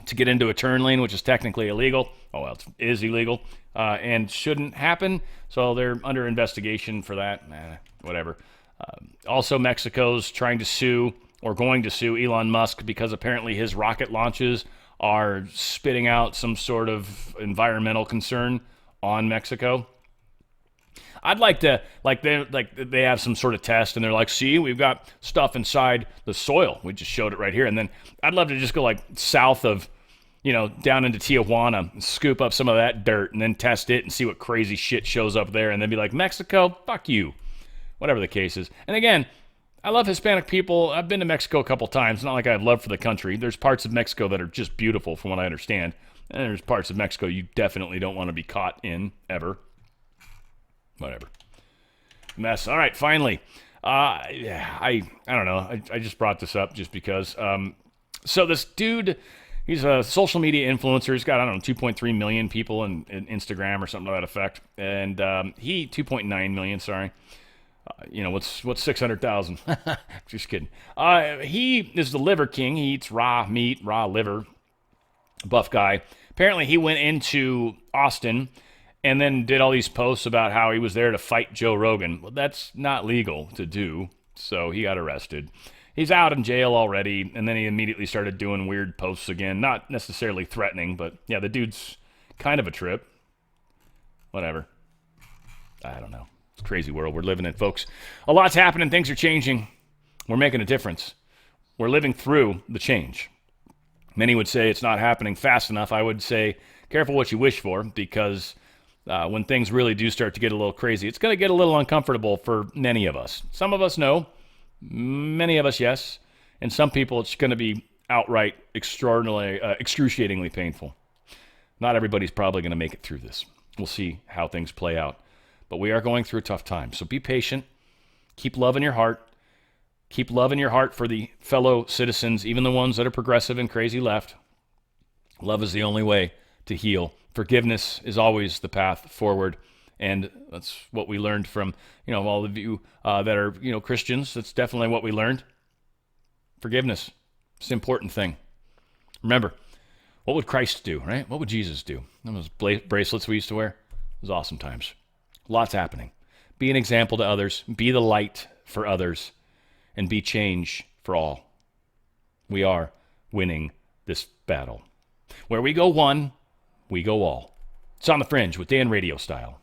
to get into a turn lane, which is technically illegal. Oh, well, it is illegal and shouldn't happen. So they're under investigation for that. Whatever. Also, Mexico's trying to sue or going to sue Elon Musk because apparently his rocket launches are spitting out some sort of environmental concern on Mexico. I'd like to, they have some sort of test and they're like, see, we've got stuff inside the soil. We just showed it right here. And then I'd love to just go like south of, down into Tijuana, scoop up some of that dirt and then test it and see what crazy shit shows up there. And then be like, Mexico, fuck you. Whatever the case is. And again, I love Hispanic people. I've been to Mexico a couple times. It's not like I have love for the country. There's parts of Mexico that are just beautiful from what I understand. And there's parts of Mexico you definitely don't want to be caught in, ever. Whatever. Mess. All right, finally. I don't know. I just brought this up just because. So this dude, he's a social media influencer. He's got, 2.3 million people in Instagram or something to that effect. And 2.9 million, sorry. What's 600,000? Just kidding. He is the liver king. He eats raw meat, raw liver. Buff guy. Apparently he went into Austin and then did all these posts about how he was there to fight Joe Rogan. Well, that's not legal to do, so he got arrested. He's out in jail already, and then he immediately started doing weird posts again. Not necessarily threatening, but yeah, the dude's kind of a trip. Whatever. I don't know. It's a crazy world we're living in, folks. A lot's happening. Things are changing. We're making a difference. We're living through the change. Many would say it's not happening fast enough. I would say careful what you wish for, because when things really do start to get a little crazy, it's going to get a little uncomfortable for many of us. Some of us, no. Many of us, yes. And some people, it's going to be outright excruciatingly painful. Not everybody's probably going to make it through this. We'll see how things play out. But we are going through a tough time. So be patient. Keep love in your heart. Keep love in your heart for the fellow citizens, even the ones that are progressive and crazy left. Love is the only way to heal. Forgiveness is always the path forward. And that's what we learned from, all of you that are, Christians. That's definitely what we learned. Forgiveness. It's an important thing. Remember, what would Christ do, right? What would Jesus do? Those bracelets we used to wear. It was awesome times. Lots happening. Be an example to others. Be the light for others. And be change for all. We are winning this battle. Where we go one, we go all. It's on the Fringe with Dan Radio Style.